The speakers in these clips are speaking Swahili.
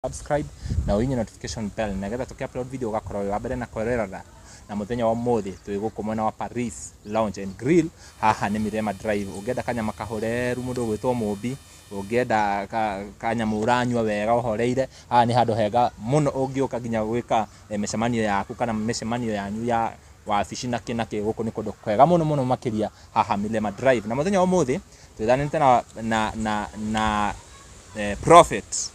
subscribe na uinye notification bell nagetha tukiupload video ugakorwo wa mbere na kwerera na muthenya wa muthi twiguko mwena wa Paris Lounge and Grill haha ni Mirema Drive. Ungienda kanyama kahoreru mundu gwitwo Mumbi, ungienda kanyama uranywa wega uhoreire, haha ni handu hega muno ungiuka ginya gwika micemanio yaku kana micemanio yanyu ya wabici na kinake guku ni kundu kwega muno makiria haha Mirema Drive. Na muthenya wa muthi twithanite na Prophet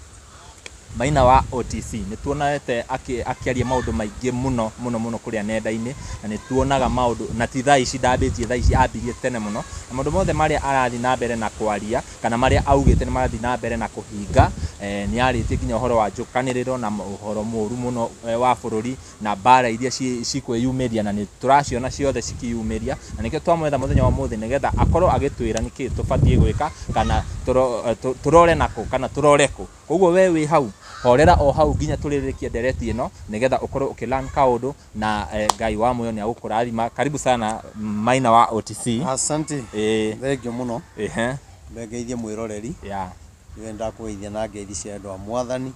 Maina wa OTC ni tuonete akiaria maundu maingi muno kuria nenda-ini, na ni tuonaga maundu na ti thaa ici ndambitie, thaa ici ambirie tene muno, na maundu mothe maria arathi na mbere na kwaria kana maria augite ni marathi na mbere na kuhinga. Ni aritie kinya uhoro wa njukaniriro na uhoro muru muno wa bururi na bara iria cikwiyumiria, na ni turaciona ciothe cikiyumiria, na nikio twamwetha muthenya wa muthi nigetha akorwo agitwira niki tubatie gwika kana turore nako kana turore ku. Koguo we wi hau horera o hau ginya turirikie ndereti ino nigetha ukorwo ukilan kaundu na Ngai wa moyo ni agukurathima. Karibu sana Maina wa OTC. Asante. Thengio muno. Ngeithie mwiroreri. Wenda kuithia na ngeithi cia andu a Mwathani.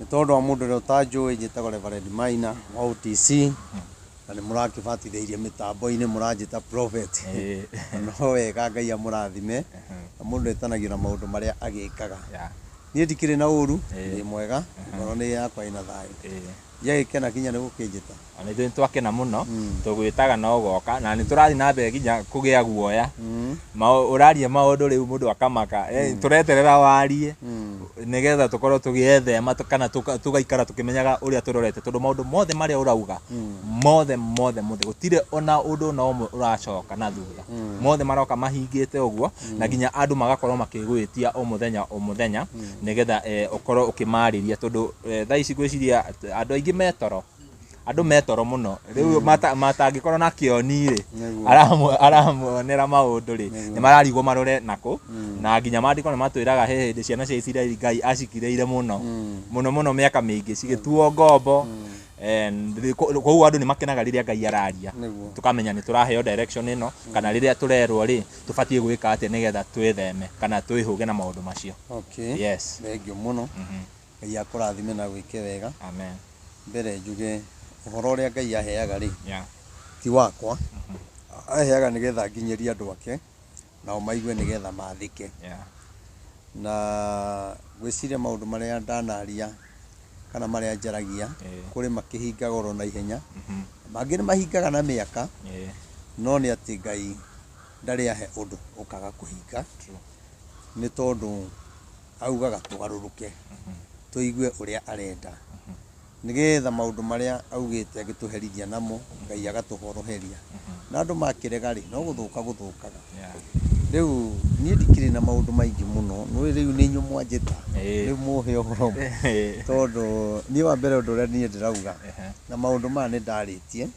Ni tondu wa mundu ri utanjui njitagwo Reverend Maina wa OTC. Na ni murakibatithĩirie mitambo-ini muranjita Prophet. No wega Ngai amurathime. Na mundu etanagio na maundu maria agikaga. Ni ndikire na uru ni mwega ngoro ni yakwa ina thayo yagikena kinya ni gukinjita ani thwe twakena muno tugwitaga no goka na ni turathi na mbere ginya kugia guoya urarie maundu riu mundu akamaka tureterera warie nigetha tukorwo tugiethema kana tugaikara tukimenyaga uria turorete tondu maundu mothe maria urauga mothe gutire ona undu no umwe uracoka na thutha mothe maroka mahingite uguo na ginya andu magakorwo makigwitia o muthenya nigetha ukorwo ukimariria tondu thaa ici gwiciria andu aingi metoro muno riu matangikorwo na kioni ri aramuonera maundu ri ni mararigwo marore nako na ginya mandiko ni matwiraga he hindi ciana cia Isiraeli Ngai acikireire muno miaka mingi cigituo ngombo koguo andu ni makenaga riria Ngai araria tukamenya ni turaheo direction ino kana riria turerwo ri tubatie gwika atia nigetha twitheme kana twihuge na maundu macio. Yes, thengio muno. Ngai akurathime na gwike wega. Amen. Mbere njuge uhoro uria Ngai aheaga ri ti wakwa aheaga nigetha nginyeria andu ake nao maigue nigetha mathike. Na gwiciria maundu maria ndanaria kana maria njaragia kuri makihinga goro na ihenya mangi ni mahingaga na miaka no ni ati Ngai ndari ahe undu ukaga kuhinga ni tondu augaga tugaruruke tuigue uria arenda nigetha maundu maria augite agituherithia namo Ngai agatuhoroheria na andu makirega ri no guthukaga riu ni ndikire na maundu maingi muno no riu ni nyumwa njita riu muhe uhoro tondu ni wa mbere undu uria ni ndirauga na maundu ma ni ndaritie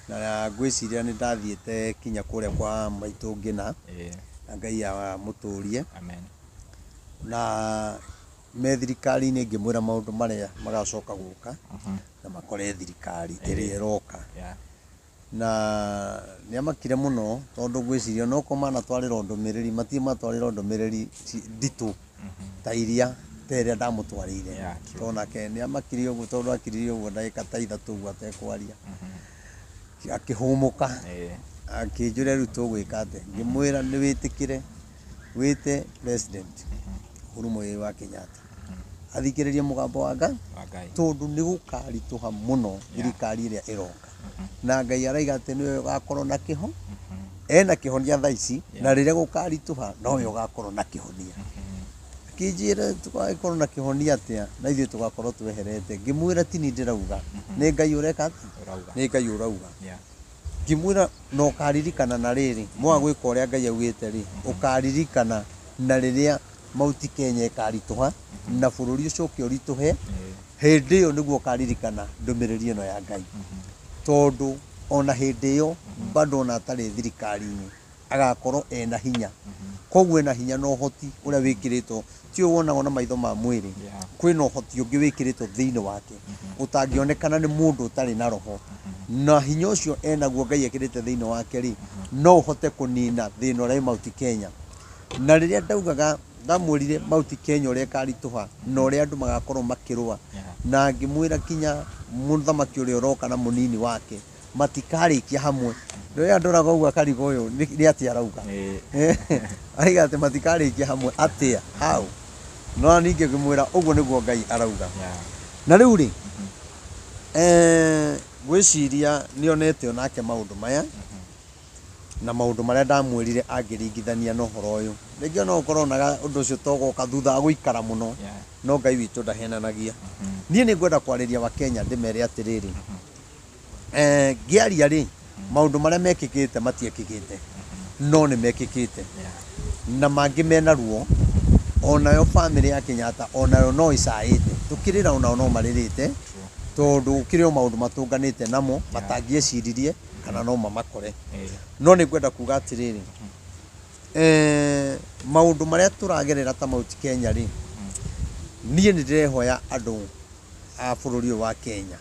na ngwiciria ni ndathiete kinya kuria kwa maitu ngina na Ngai amuturie. Amen. Na me thirikari ni ngimwira maundu maria magacoka guka na makore thirikari iria iroka na ni amakire muno tondu gwiciria no ko mana twarira ndumiriri matie matwarira ndumiriri nditu ta iria teria ndamutwarire tona ke ni amakire uguo tondu akiririe uguo ndagika ta ithatu uguo atekwaria akihumuka akinjure riu tugwika ate ngimwira ni witikire wite president Uhuru Muigai wa Kenyatta athikiririe mugambo wa Ngai tondu ni gukarituha muno thirikari iria iroka na Ngai araiga ati niwe ugakorwo na kiho ena kihonia thaa ici na riria gukarituha nowe ugakorwo na kihonia kinjire tugakorwo na kihonia atia na ithuĩ tugakorwo tweherete ngimwira ti ni ndirauga ni Ngai ureka ni Ngai urauga ngimwira no karirikana na riri mwa gwika uria Ngai augite ri ukaririkana na riria mauti Kenya ikarituha na bururi ucio kiorituhe hindi iyo niguo karirikana ndumiriri ino ya Ngai tondu ona hindi iyo bado ona atari thirikari-ini agakorwo ena hinya koguo ena hinya no hoti uria wikiritwo ti wonagwo na maitho ma mwiri kwina hoti ungi wikiritwo thiini wake utangionekana ni mundu utari na roho na hinya ucio enaguo Ngai ekirite thiini wake ri no uhote kunina thina uria mauti Kenya na riria ndaugaga ndamwirire Mount Kenya uria karituha na uria andu magakorwo makirua na ngimwira kinya muthamaki uria uroka na munini wake matikarikia hamwe ndio andoraga uguo akarigo uyu ni ati arauga aiga ati matikarikia hamwe atia how no ninge ngimwira uguo niguo Ngai arauga na riu ri gwiciria nionete onake maundu maya na maundu maria ndamwirire angiringithania no horo uyu ringi no ukorwo na undu ucio togoka thutha guikara muno no Ngai witu ndahenanagia nie ni ngwenda kwariria wa Kenya ndimere atiriri ngiaria ri maundu maria mekikite matiekikite no ni mekikite na mangi mena ruo onayo family ya Kenyatta onayo no isaite tukirira onayo no maririte tondu kirio maundu matunganite namo matangieciririe kana no mamakore no ni ngwenda kuga atiriri maundu maria turagerera ta Mount Kenya ri nie ni ndirehoya andu a bururi wa Kenya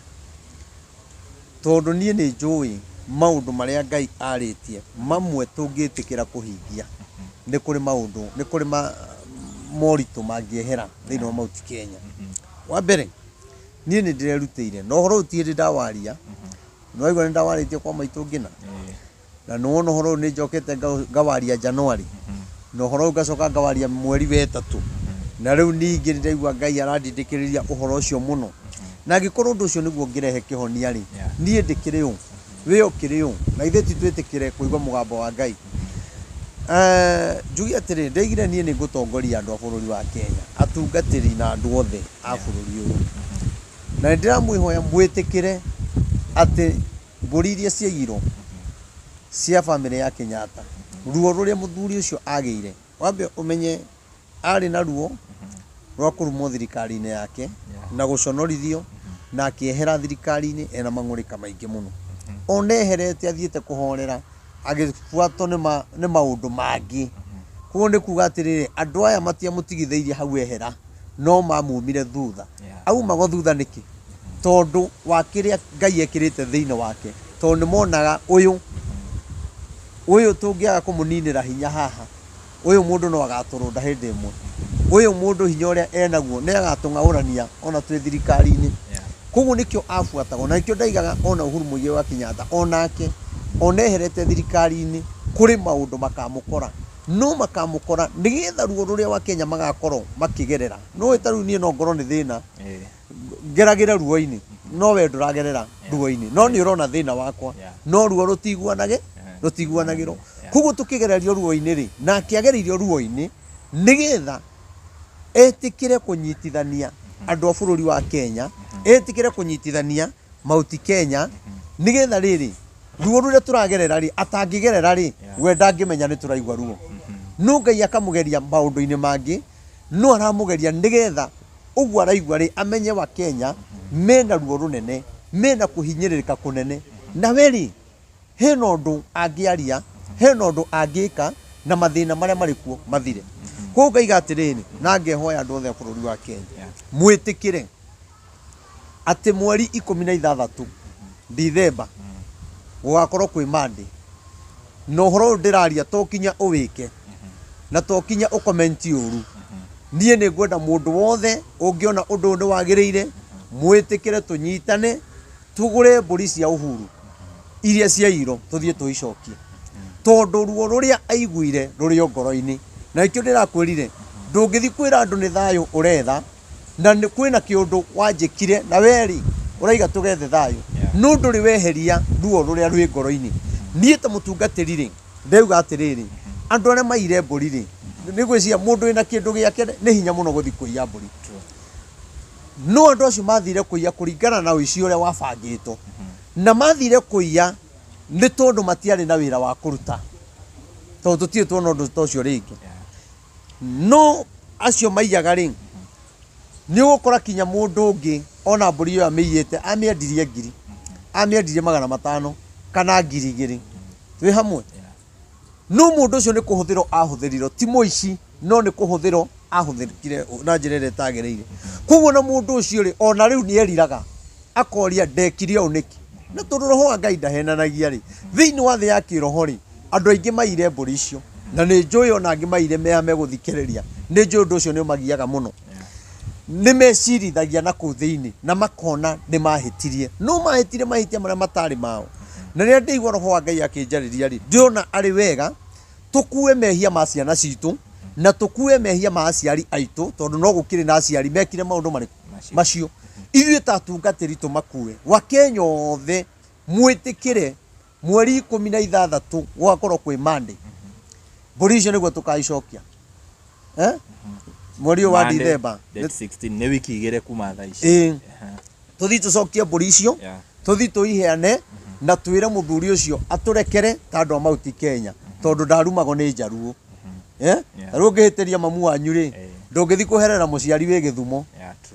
tondu nie ni njui maundu maria Ngai aritie mamwe tungitikira kuhingia ni kuri maundu ni kuri moritu mangiehera thiini wa Mount Kenya wa mbere nie ni ndirerutire no horo utiri ndawaria no igwa ndawaritie kwa maitu ngina na no no horo ni njokete ngawaria January no horo ngacoka ngawaria mweri wa 3 na riu ningi ndaigua Ngai arandindikiriria uhoro ucio muno na gikorwo ndu ucio niguo ngirehe kihonia ri nie ndikiriu we okiriu na ithe titwetikire kuigwa mugambo wa Ngai njugi atiri ndeigire nie ni ngutongoria andu a bururi wa Kenya atungatiri na andu othe a bururi uyu na ndiramwihoya mwitikire ati mburi iria ciaigirwo cia family ya Kenyatta ruo ruria muthuri ucio ageire wambe umenye ari na ruo rwa kurumwo thirikari-ini yake na guconorithio na akiehera thirikari-ini ena mang'urika maingi muno oneherete athiete kuhorera agifuatwo ni maundu mangi kuo ni kuga atiriri andu aya matiamutigitheirie hau ehera no mamumire thutha auma go thutha niki tondu wa kiria Ngai ekirite thiini wake tondu monaga uyu tungiaga kumuninira hinya haha uyu mundu no agaturunda hindi imwe uyu mundu hinya uria enaguo ni agatung'aurania ona twi thirikari-ini kugu nikio afuatagwo na nikio ndaigaga ona Uhuru Muigai wa Kenyatta onake oneherete thirikari-ini kuri maundu makamukora no makamukora nigetha ruo ruria wa Kenya magakorwo makigerera no itaru nie no ngoro ni thina ngeragira ruo-ini no we nduragerera ruo-ini no ni urona thina wakwa no ruo rutiguanagiro kugu tukigererio ruo-ini ri na akiageririo ruo-ini nigetha etikire kunyitithania andu a bururi wa Kenya etikire kunyitithania Mount Kenya nigetha riri ruo ruria turagerera ri atangigerera ri we ndangimenya ni turaigwa ruo no Ngai akamugeria maundu-ini mangi no aramugeria nigetha uguo araigwa ri amenye wa Kenya mena ruo runene mena kuhinyiririka kunene na weri hena undu angiaria hena undu angika na mathina maria marikuo mathire ko Ngai gatiriri na ngehoya andu othe a bururi wa Kenya mwitikire ati mweri 16 December gugakorwo kwi Monday no horo ndiraria tokinya uwike na tokinya ukomenti uru nie ni ngwenda mundu wothe ungiona undu ni wagiriire mwitikire tunyitane tugure mburi cia Uhuru iria ciairo tuthie tuicokie tondu ruo ruria aiguire ruri ngoro-ini na ikio ndirakwirire ndungithi kwira andu ni thayu uretha na ni kwina kiundu wanjikire na weri uraiga tugethe thayu no nduri weheria ruo ruria rwi ngoro-ini nie ta mutungatiri ri ndeuga atiriri andu aria maire mburi ri ni gwiciria mundu ina kindu giake ni hinya muno guthi kuiya mburi no andu acio mathire kuiya kuringana na uici uria wabangitwo na mathire kuiya ni tondu matiari na wira wa kuruta tondu tutie tuona undu tocio ringi no acio maiyaga ri ni gukora kinya mundu ungi ona mburi yo amiyete amiendirie ngiri amiendirie 500 kana 2000 twi hamwe no mundu ucio ni kuhuthiro ahuthirirwo ti muici no ni kuhuthiro ahuthirikire na njira ire tagereire kuguo na mundu ucio ri ona riu ni eriraga akoria ndekire uniki na tondu roho wa Ngai ndahenanagia ri thiini wa thi ya kiroho ri andu aingi maire mburi icio na ni njui ona angi maire meha meguthikiriria nä njå ndå å cio nä å magiaga må no nä mecirithagia na kå thä-inä na makona nä mahä tirie no mahä tire mahä marä a matarä mao na rä a ndä igua roho wa Ngai akä njarä ria rä ndĩrona arä wega tå kue mehia ma ciana citå na tå kue mehia ma aciari aitå tondå no gå kä rä na aciari mekire maå ndå macio ithuä ta atungatä ri tå makue wakenya othe mwä tä kä re mweri 16 gwakorwo kwä Monday mbũri icio nä guo tå kaicokia mweri wa December 16 nä wiki 2 kuma thaa ici tå thiä tå cokie mbũri icio tå thiä tå iheane na twä re må thuri å cio atå rekere ta andå a Mount Kenya tondå ndarumagwo nä njaruo rä å ngä hä tä ria mamu wanyu rä ndå ngä thiä kå herera må ciari wä gä thumo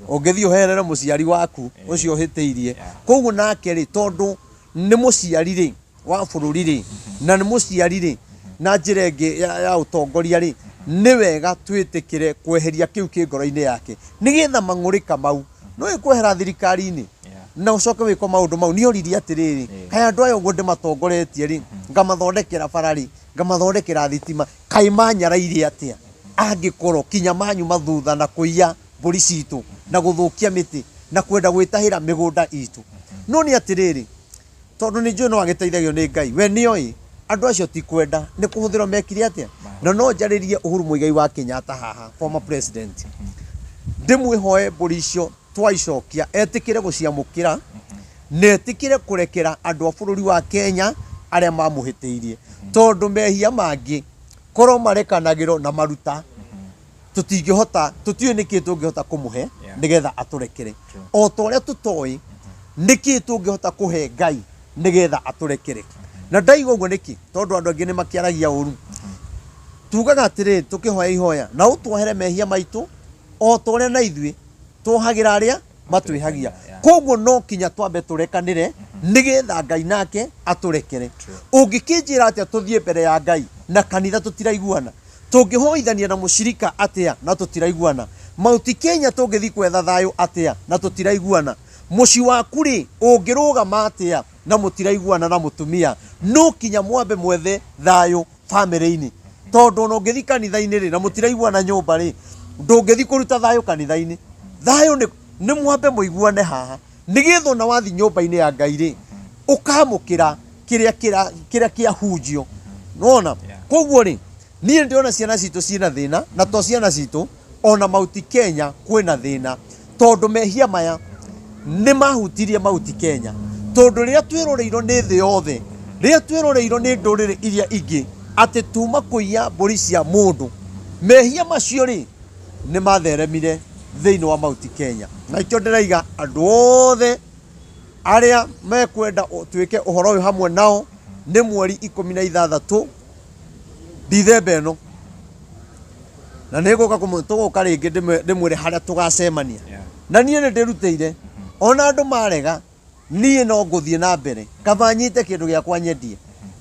å ngä thiä å herere må ciari waku å cio å hä tä irie koguo nake rä tondå nä må ciari rä wa bå rå ri rä na nä må ciari rä na njä ra ä ngä ya å tongoria rä nä wega twä tä kä re kweheria kä u kä ngoro-inä yake nä getha mang'å rä ka mau no ä kwehera thirikari-inä na å coke wä ko maå ndå mau nä oririe atä rä rä kaä andå aya å guo ndä matongoretie rä ngamathondekera bara rä ngamathondekera thitima kaä manyaraire atä a angä korwo kinya manyu mathutha na kå iya mbũri citå na gå thå kia mä tä na kwenda gwä tahä ra mä gå nda itå no nä atä rä rä tondå nä njå no agä teithagio nä Ngai we nä oä andå acio ti kwenda nä kå hå thä rwo mekire atä na no njarä rie Uhuru Muigai wa Kenyatta haha former president ndä mwä hoe mbũri icio twaicokia etä kä re gå ciamå kä ra na etä kä re kå rekera andå a bå rå ri wa Kenya arä a mamå hä tä irie tondå mehia mangä korwo marekanagä ro na maruta tå tingä hota tå tiå nä kä tå ngä hota kå må he nä getha atå rekere o ta å rä a tå toä nä kä tå ngä hota kå he Ngai nä getha atå rekere na ndaiga å guo nä kä tondå andå angä nä makäaragia å ru tugaga atä rä tå kä hoya ihoya na å twohere mehia maitå o ta å rä a na ithuä twohagä ra arä a matwä hagia koguo no kinya twambe tå rekanä re nä getha Ngai nake atå rekere å ngä kä njä ra atä a tå thiä mbere ya Ngai na kanitha tå tiraiguana tå ngä hoithania na må cirika atä a na tå tiraiguana Mount Kenya tå ngä thiä kwetha thayå atä a na tå tiraiguana må ci waku rä å ngä rå gama atä a na må tiraiguana na må tumia no kinya mwambe mwethe thayå bamĩrĩ-inĩ tondå ona å ngä thiä kanitha-inä rä na må tiraiguana nyåmba rä ndå ngä thiä kå ruta thayå kanitha-inä thayå nä mwambe må iguane haha nä getha ona wathiĩ nyũmba-inĩ ya Ngai rĩ ũkamå kä ra kä rä a kä ahunjio nona koguo rĩ niĩ ndĩrona ciana citũ ciĩna thĩna na to ciana citũ ona Mount Kenya kwĩna thĩna tondũ mehia maya nĩ mahutirie Mount Kenya tondũ rĩrĩa twĩroreirwo nĩ thĩ yothe rĩrĩa twĩroreirwo nĩ ndũrĩrĩ iria ingĩ atĩ tuma kũiya mbũri cia mũndũ mehia macio rĩ nĩ matheremire thĩinĩ wa Mount Kenya na ikĩo ndĩraiga andũ othe arĩa mekwenda tuĩke ũhoro ũyũ hamwe nao nĩ mweri 16 Dithemba ĩno na nĩ tũgũka rĩngĩ ndĩmwĩre harĩa tũgacemania na niĩ nĩ ndĩrutĩire ona andũ marega niĩ no ngũthiĩ na mbere kaba nyite kĩndũ gĩakwa nyendie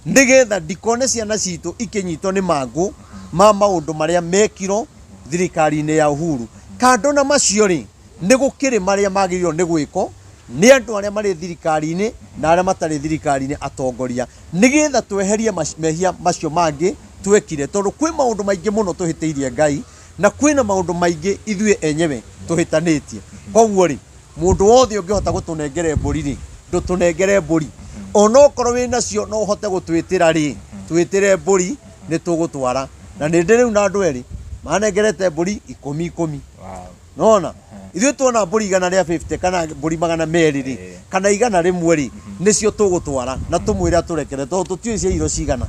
nĩgetha ndikone ciana citũ ikĩnyitwo nĩ mangũ ma maũndũ marĩa mekirwo thirikari-inĩ ya Uhuru kando na macio rĩ nĩ gũkĩrĩ marĩa magĩrĩirwo nĩ gwĩko nĩ andũ arĩa marĩ thirikari-inĩ na arĩa matarĩ thirikari-inĩ atongoria nĩgetha tweherie mehia macio mangĩ twekire tondũ kwĩ maũndũ maingĩ mũno tũhĩtĩirie Ngai na kwĩna maũndũ maingĩ ithuĩ enyewe tũhĩtanĩtie koguo rĩ mũndũ wothe ũngĩhota gũtũnengere mbũri rĩ ndũtũnengere mbũri ona okorwo wĩ nacio no ũhote gũtwĩtĩra rĩ twĩtĩre mbũri nĩ tũgũtwara na nĩ ndĩ rĩu na andũ erĩ manengerete mbũri 10 nona ithuĩ tuona mbũri 150 kana mbũri 200 rĩ kana 100 rĩmwe rĩ nĩcio tũgũtwara na tũmwĩre atũrekere tondũ tũtiũĩ cia iro cigana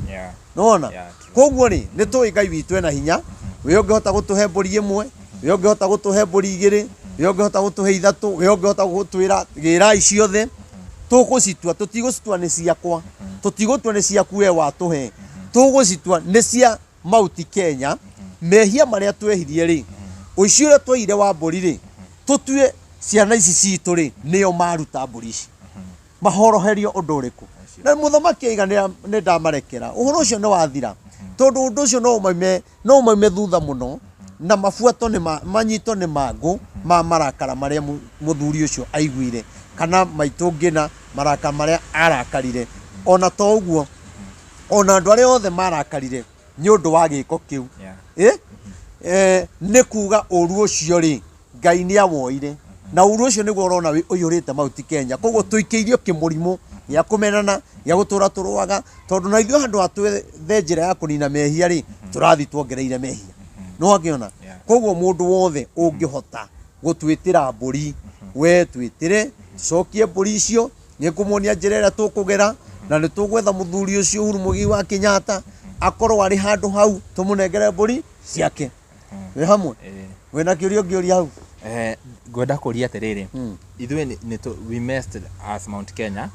nona koguo rĩ nĩ tũĩ Ngai witũ ena hinya we ũngĩhota gũtũhe mbũri 1 we ũngĩhota gũtũhe mbũri 2 we ũngĩhota gũtũhe 3 we ũngĩhota gũtwĩra gĩrai ciothe tũgũcitua tũtigũcitua nĩ ciakwa tũtigũtua nĩ ciaku we watũhe tũgũcitua nĩ cia Mount Kenya mehia marĩa twehirie rĩ ũici ũrĩa tweire wa mbũri rĩ tũtue ciana ici citũ rĩ nĩo maruta mbũri ici mahoroherio ũndũ ũrĩkũ na mũthamaki aiga nĩ ndamarekera ũhoro ũcio nĩ wathira tondũ ũndũ ũcio no maume thutha mũno na mabuato manyitwo nĩ mangũ ma marakara marĩa mũthuri ũcio aiguire kana maitũ ngĩna marakara marĩa arakarire ona to ũguo ona andũ arĩa othe marakarire nĩ ũndũ wa gĩko kĩu nä kuga å ru å cio rä Ngai nä awoire na å ru å cio nä guo å å yå rä te mauti Kenya koguo tå ikä irio kä må rimå gä a kå menana gä a gå tå ra tå rwaga tondå na ithuä handå hatwethe njä ra ya kå nina mehia rä tå rathi tuongereire mehia no akä ona koguo må ndå wothe å ngä hota gå twä tä ra mbå ri we twä tä re cokie mbå ri icio nä kå monia njä ra ä rä a tå kå gera na nä tå gwetha må thuri å cio Uhuru Muigai wa Kenyatta akorwo arä handå hau tå må nengere mbå ri ciake wä hamwe wä na kä å ria å ngä å ria hau ngwenda kå ria atä rä rä ithuä we messed as Mount Kenya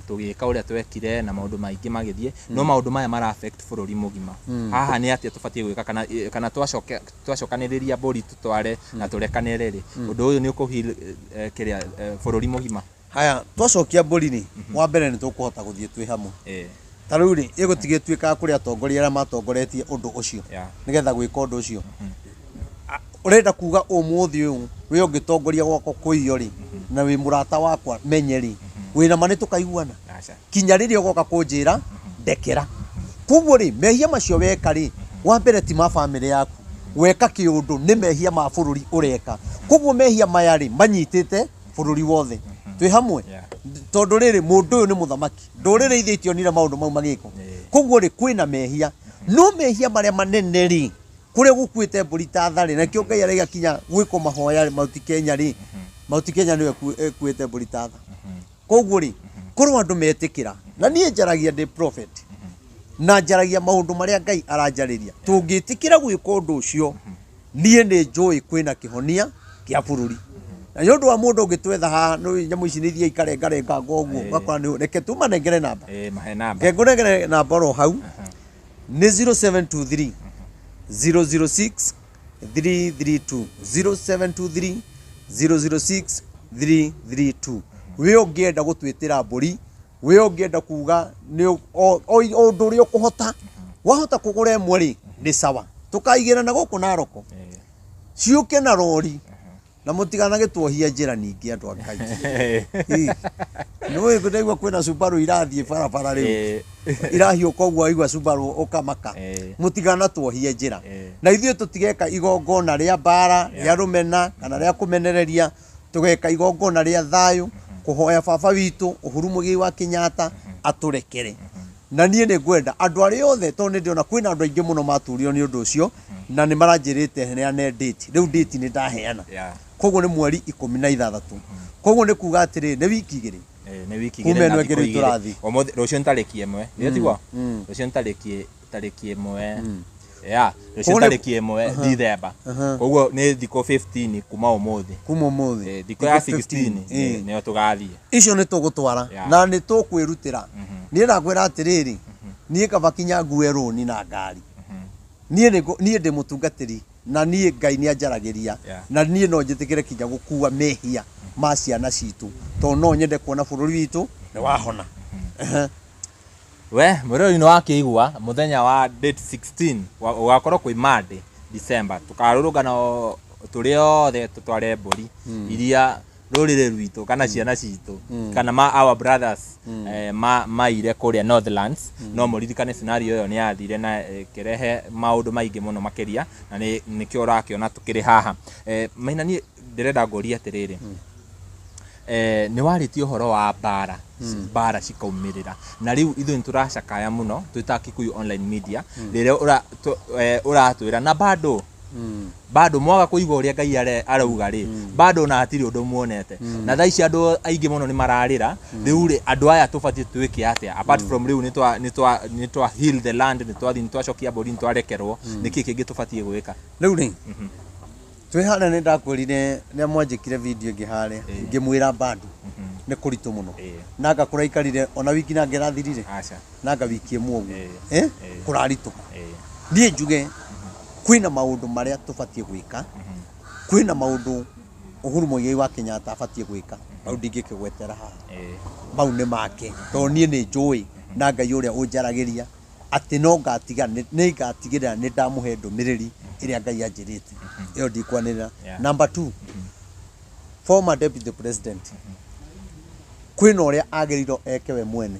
tå gä ka å rä a twekire na maå ndå maingä magä thiä no maå ndå maya mara affect bå rå ri må gima haha nä atä tå batiä gwä ka kana twacokanä rä ria mbå ri tå tware na tå rekanä re rä å ndå å yå nä å kå kä rä a bå rå ri må gima haya twacokia mbå ri wa mbere nä tå kå hota gå thiä twä hamwe ta rä u rä ä gå tigä tuä kaga kå rä atongoria arä a matongoretie å ndå å cio nä getha gwä ka å ndå å cio å renda kuga å må thä å yå wä å ngä tongoria gwakwa kå iyo rä na wä må rata wakwa menye rä wä nama nä tå kaiguana kinya rä rä a å goka kå njä ra ndekera koguo rä mehia macio weka rä wa mbere ti ma bamĩrĩ yaku weka kä å ndå nä mehia ma bå rå ri å reka koguo mehia maya rä manyitä te bå rå ri wothe twä hamwe tondå rä rä må ndå å yå nä må thamaki ndå rä rä ithä tionire maå ndå mau magä ko koguo rä kwä na mehia no mehia marä a manene rä kå rä a gå kuä te mbå ri ta tharä na kä o Ngai araiga kinya gwä ko mahoya Mount Kenya rä Mount Kenya nä we kuä te mbå ri ta tha koguo rä korwo andå metä kä ra na niä njaragia ndä prophet na njaragia maå ndå marä a Ngai aranjarä ria tå ngä tä kä ra gwä ka å ndå å cio niä nä njå kwä na kä honia kä a bå rå ri na nä å ndå wa må ndå å ngä twetha haha nyamå ici nä ithiä ikarengarenga ngoguo gakora reke tå manengere namba ke ngå nengere namba ro hau nä 0723 006 332 0723 006 332 wä å ngä enda gå twä tä ra mbå ri wä å ngä enda kuga o å ndå å rä a å kå hota wahota kå gå ra ä mwe rä nä sawa tå kaigä rana gå kå Naroko ciå ke na rori na må tiganagä tuohia njä ra ningä andå a Ngai nä wä kå ndaigua kwä na Subaru irathiä barabara rä irahiå koguo aigua Subaru å kamaka må tigana tuohie njä ra na ithuä tå tigeka igongona rä a mbara rä a rå mena kana rä a kå menereria tå geka igongona rä a thayå kå hoya baba witå Uhuru Muigai wa Kenyatta atå rekere na niä nä ngwenda andå arä othe tondå nä ndäona kwä na andå aingä må no maturio nä å ndå å cio na nä maranjä rä te neane date rä u date nä ndaheana koguo nä mweri 16 koguo nä kuga atä rä nä wiki igä rä nä wiki igä rä na thikå igä rä rå cio nä tarä ki ä mwe nä tigwa rå cio nä tarä ki ä mwe rå cio tarä ki ä mwe Dithemba koguo nä thikå 15 kuma å må thä thikå ya 16 nä o tå gathiä icio nä tå gå twara na nä tå kwä rutä ra niä nakwä ra atä rä rä niä kaba kinya ngue råni na ngari niä ndä må tungatä ri na niä Ngai nä anjaragä ria na niä no njä tä kä re kinya gå kua mehia ma ciana citå tondå no nyende kuona bå rå ri witå nä wahona we må rä nä wakä igua må thenya wa date 16 ugakorwo kwä Monday December tå karå rå ngana tå rä othe tå tware mbå ri iria rå rä rä rwitå kana ciana citå kana our brothers maire kå rä a Northlands no må ririkane scenario ä yo nä yathire na kä rehe maå ndå maingä må no makä na nä kä o rakä ona tå kä rä haha Maina niä ndä renda ngå ria atä rä rä nä warä tie å horo wa mbara cikaumä rä ra na rä u ithuä nä tå racakaya må no twä ta Kikuyu online media rä rä a å ratwä ra na bado mwaga kå igua å rä a Ngai arauga rä bado na hatirä å ndå muonete na thaa ici andå aingä må no nä mararä ra rä u rä andå aya tå batiä twä ke atä apart from rä u nä twa heal the land nä twacokia mbå ri nä twarekerwo nä kä kä ngä tå batiä gwä ka rä u rä twä harä nä ndakwä rire nä amwanjä kire video ngä harä ngä mwä ra bado nä kå ritå må no na ngakå raikarire ona wiki na ngä rathirire na nga wiki ä mwe guo kå raritå niä njuge kwä na maå ndå marä a tå batiä gwä ka kwä na maå ndå Uhuru Muigai wa Kenyatta abatiä gwä ka mau ndingä kä gwetera haha mau nä make tondå niä nä njå na Ngai å rä a å njaragä ria atä no nä ngatigä rä ra nä ndamå he ndå mä rä ri ä rä a Ngai anjä rä te ä yo ndikwanä ra number 2 former deputy president kwä na å rä a agä rirwo eke we mwene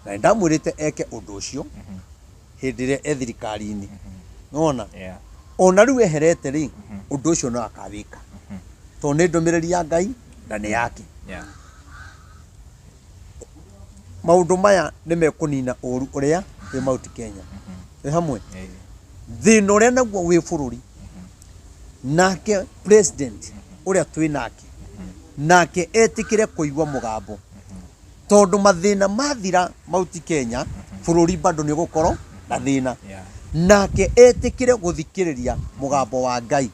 na ndamwä rä te eke å ndå å cio hä ndä ä rä a e thirikari-inä nona ona riu eherete ri undu ucio no akawika to ne ndomireri ya Ngai na ne yake maundu maya ni mekunina uru uria wi Mount Kenya hamwe thina uria naguo wi bururi nake president uria twinake nake etikire kuigwa mugambo tondu mathina mathira Mount Kenya bururi bado ni gukoro na thina nake etikire guthikiriria mugambo wa Ngai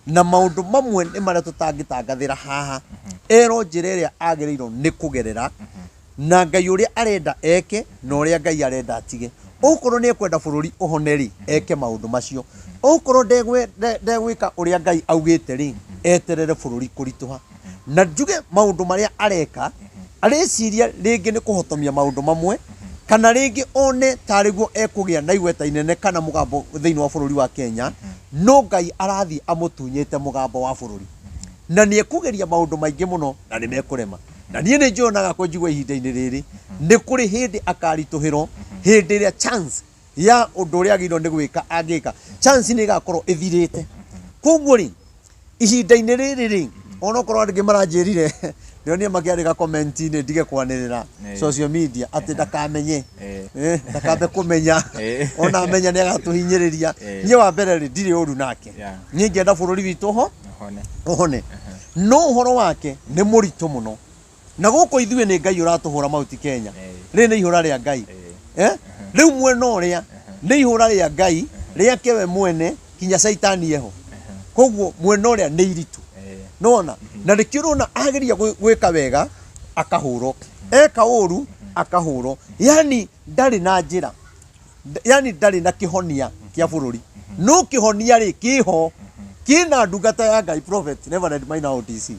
na maundu mamwe ni maria tutangitangathira haha ero njira iria agirirwo ni kugerera na Ngai uria arenda eke na uria Ngai arenda atige ukorwo ni ekwenda bururi uhoneri eke maundu macio ukorwo ndegwika uria Ngai augite ri eterere bururi kurituha na njuge maundu maria areka areciria ringi ni kuhotomia maundu mamwe kana ringi one tariguo ekugia na igweta inene kana mugambo thiini wa bururi wa Kenya no Ngai arathi amutunyite mugambo wa bururi na ni ekugeria maundu maingi muno na ni mekurema na nie ni njonaga ko njigwa ihinda-ini riri ni kuri hindi akarituhiro hindi iria chance ya undu uria agirwo ni gwika angika chance ni igakorwo ithirite koguo ri ihinda-ini riri ri ona korwo angi maranjirire ndio makiandika comment ini ndige kwanirira social media ati ndakamenye ndakabe kumenya ona amenya ni agatuhinyiriria nie wa mbere ri ndiri uru nake nie ngenda bururi witu ho ohone no horo wake ni muritu muno na guko ithue ni Ngai uratuhura Mount Kenya ri ni ihura ria Ngai riu mwena uria ni ihura ria Ngai ria kewe mwene kinya saitani yeho koguo mwena uria ni iritu nona na rikirona ageria gwika wega akahuro eka uru akahuro yani ndari na njira yani ndari na kihonia kia bururi no kihonia ri kiho kina ndungata ya Ngai prophet Reverend Maina ODC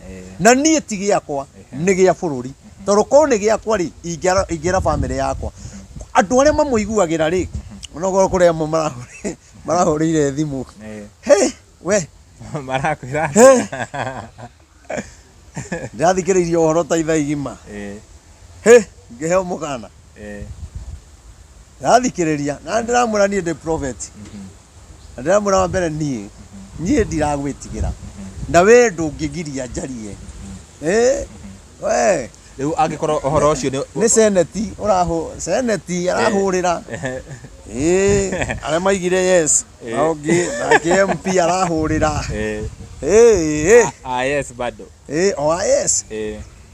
na nie tigi yakwa ni gia bururi toro ko ni giakwa ri ingira family yakwa andu aria mamuiguagira ri onogo kuria marahurire thimu he we marakwira ndathikiririe uhoro ta itha igima he ngeheo mukana ndathikiriria na ndiramura nie ndi prophet ndiramura wa mbere nie ndiragwitigira na we ndungigiria njarie we riu angikorwo uhoro ucio ni seneti seneti arahurira aria maigire yes augi na MP arahurira yes bado yes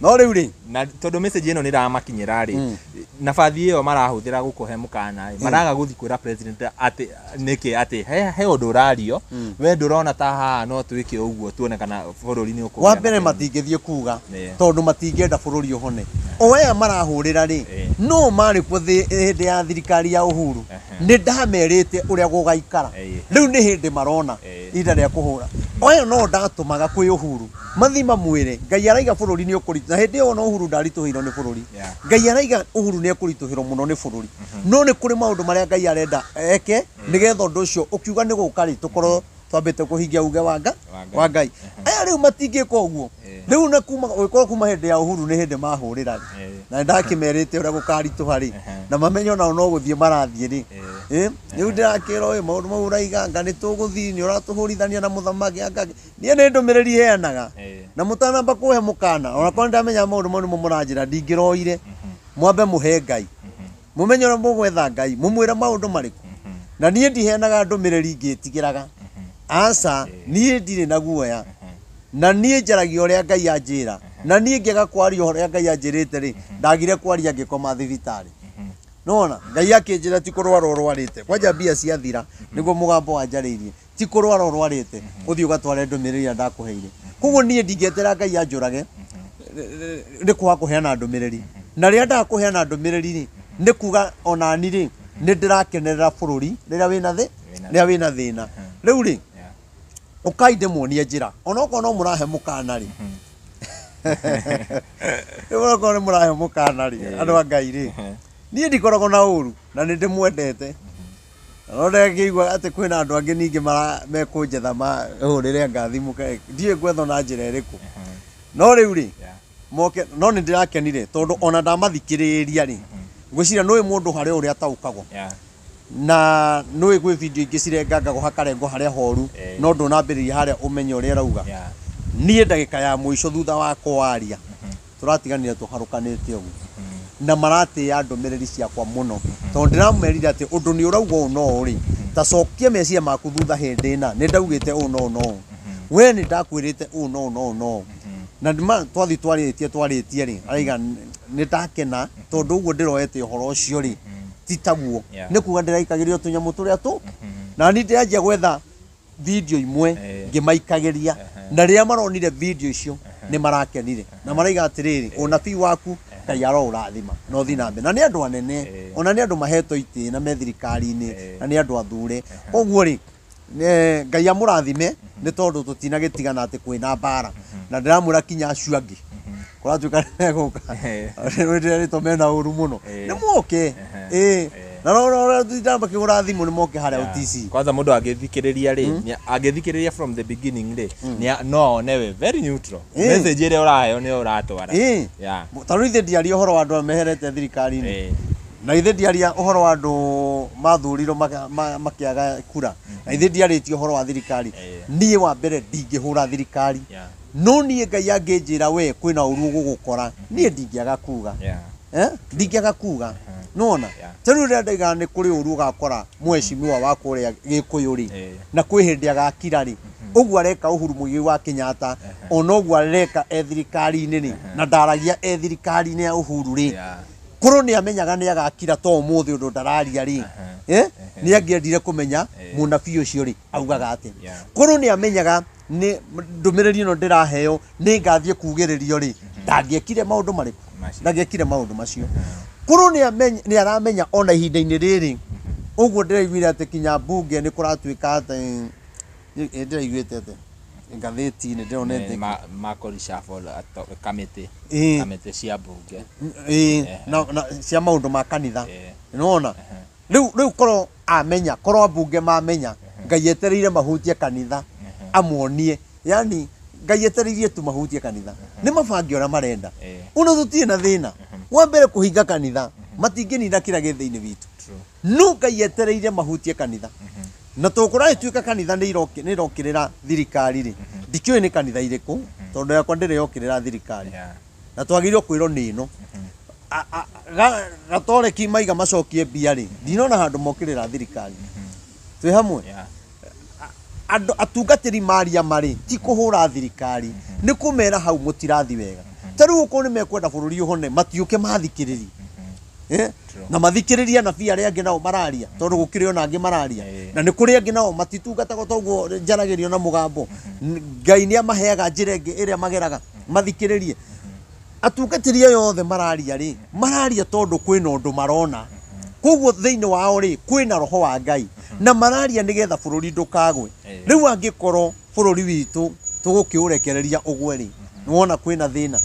no riu ri na tondu message ino ni ramakinyira ri nabathi iyo marahuthira gukuhe mukana maraga guthi kwira president ati niki ati he undu urario we ndurona ta haha no twike uguo tuone kana bururi ni ukuga wa mbere matingithie kuga tondu matingenda bururi uhone oya marahurira ri no mari ku hindi ya thirikari ya Uhuru ni ndamerite uria gugaikara riu ni hindi marona ida ria kuhura oya no ndatumaga kwi Uhuru mathima mwire Ngai araiga bururi ni ukurita hindi ona Uhuru ndarituhirwo ni bururi Ngai araiga Uhuru ni ekurituhirwo muno ni bururi no ni kuri maundu maria Ngai arenda eke nigetha undu ucio ukiuga ni gukari tukorwo twambite kuhingia uge wa Ngai aya riu matingika uguo riu na kuma hindi ya Uhuru ni hindi mahurira na ndakimerite uria gukarituha ri na mamenyo na no guthie marathie ri riu ndirakirwo maundu mau uraiga Ngai ni tuguthii ni uratuhurithania na muthamaki Ngai nie ni ndumiriri heanaga na mutanamba kuhe mukana ona kwa ndamenya maundu mau nimo muranjira ndingiroire mwambe muhe Ngai mumenyo na mugwetha Ngai mumwira maundu mariku na nie ndiheanaga ndumiriri ngitigiraga asa nie ndire na guoya na nie njaragia uria Ngai anjira na nie ngega kwaria uria Ngai anjirite ri ndagire kwaria ngikoma thibitari nona Ngai akinjira ti kurwara urwarite kwanja bia ciathira niguo mugambo wanjaririe ti kurwara urwarite uthii ugatware ndumiriri ndakuheire koguo nie ndingetera Ngai anjurage ni kwa kuheana ndumiriri na ria ndakuheana ndumiriri ri ni kuga ona ni ri ni ndirakenerera bururi riria wina thina riu ri ukaide muonie njira onoko no murahe mukana ri onoko no murahe mukana ri andu a Ngai ri nie ndikoragwo na uru na ni ndimwendete no ndegigwa ati kwina andu angi ningi mekunjetha mahurire ngathimuke ndie gwetho na njira iriku no riu ri moke no ni ndirakenire tondu ona ndamathikiriria ri gwicira no mundu hari uria ataukagwo na no igwe video ingĩ cirengaga guhakarengo haria horu no ndunambĩrĩria haria umenye ũrĩa rauga niĩ ndagĩka ya mũico thutha wa kwaria turatiganire tuharukanĩte ũguo na maratĩa ndũmĩrĩri ciakwa mũno tondũ ndĩramerire atĩ ũndũ nĩ ũrauga ũũ no ũrĩ ta cokia meciria maku thutha hĩndĩ ĩna nĩ ndaugĩte ũũ no we nĩ ndakwĩrĩte ũũ no na ndima twathi twarĩtie rĩ araiga nĩ ndakena tondũ ũguo ndĩroete ũhoro ũcio rĩ ti taguo nĩ kuga ndĩraikagĩria tũnyamũ tũrĩa tu na nĩ ndĩranjia gwetha video imwe ngĩmaikagĩria na rĩrĩa maronire video icio nĩ marakenire na maraiga atĩrĩrĩ ũnabii waku Ngai arorathima no thi nambe na nĩ andũ anene ona nĩ andũ mahetwo itĩ na me thirikari-inĩ na nĩ andũ athure koguo rĩ Ngai amũrathime nĩ tondũ tũtinagĩtigana atĩ kwĩna mbara na ndĩramwĩra kinya acio angĩ kũratuĩka gũka rĩtwa mena ũru mũno nĩ moke na no ndamba kĩgũra thimũ nĩ moke harĩa OTC kwanza mũndũ agĩthikĩrĩria rĩ agĩthikĩrĩria from the beginning rĩ no newe very neutral message ĩrĩa ũraheo nĩ ũratwara tondũ ithe ndiaria ũhoro wa andũ meherete thirikari-inĩ na ithe ndiaria ũhoro wa andũ mathurirwo makĩaga kura na ithe ndiarĩtie ũhoro wa thirikari niĩ wa mbere ndingĩhũra thirikari no niĩ Ngai angĩnjĩra we kwĩna ũru ũgũgũkora niĩ ndingĩaga kuga ndingĩaga kuga nona tenu rĩrĩa ndaiga nĩ kũrĩ ũru ũgakora mwecimiwa wa kũrĩa Gĩkũyũ rĩ na kwĩ hĩndĩ agakira rĩ ũguo areka Uhuru Mũigai wa Kenyatta ona ũguo areka thirikari-inĩ rĩ na ndaragia thirikari-inĩ ya Uhuru rĩ korwo nĩ amenyaga nĩ agakira to ũmũthĩ ũndũ ndararia rĩ nĩ angĩendire kũmenya mũnabii ũcio rĩ augaga atĩ korwo nĩ amenyaga nĩ ndũmĩrĩri ĩno ndĩraheo nĩ ngathiĩ kugĩrĩrio rĩ ndangĩekire maũndũ marĩkũ ndangĩekire maũndũ macio korwo nĩ aramenya ona ihinda-inĩ rĩrĩ ũguo ndĩraiguire atĩ kinya mbunge nĩ kũratuĩka atĩ ndĩraiguĩte atĩ ngathĩti-inĩ ndĩronete Makori Shuffle kamĩtĩ cia mbunge na cia maũndũ ma kanitha nĩwona rĩu korwo amenya korwo ambunge mamenya Ngai etereire mahutie kanitha amuonie yani Ngai etereirie tu mahutie kanitha nĩ mabangi ũrĩa marenda una tũtirĩ na thĩna wa mbere kũhinga kanitha matingĩnina kĩrĩa gĩ thĩinĩ witũ no Ngai etereire mahutie kanitha na tũkũragĩtuĩka kanitha nĩ irokĩrĩra thirikari rĩ ndikĩũĩ nĩ kanitha irĩkũ tondũ yakwa ndĩrĩ yokĩrĩra thirikari na twagĩrĩirwo kwĩrwo nĩ ĩno gatoreki maiga macokie mbia rĩ ndinona handũ mokĩrĩra thirikari twĩ hamwe atungatĩri maria marĩ ti kũhũra thirikari nĩ kũmera hau mũtirathi wega ta rĩu ũkorwo nĩ mekwenda bũrũri ũhone matiũke mathikĩrĩri na mathikĩrĩria nabii arĩa angĩ nao mararia tondũ gũkĩrĩ ona angĩ mararia na nĩ kũrĩ angĩ nao matitungataga toguo njaragĩrio na mũgambo Ngai nĩ amaheaga njĩra ĩngĩ ĩrĩa mageraga mathikĩrĩrie atungatĩri yothe mararia rĩ mararia tondũ kwĩna ũndũ marona koguo thĩinĩ wao rĩ kwĩna roho wa Ngai na mararia nĩgetha bũrũri ndũkagwe rĩu angĩkorwo bũrũri witũ tũgũkĩũrekereria ũgwe rĩ nĩwona kwĩna thĩna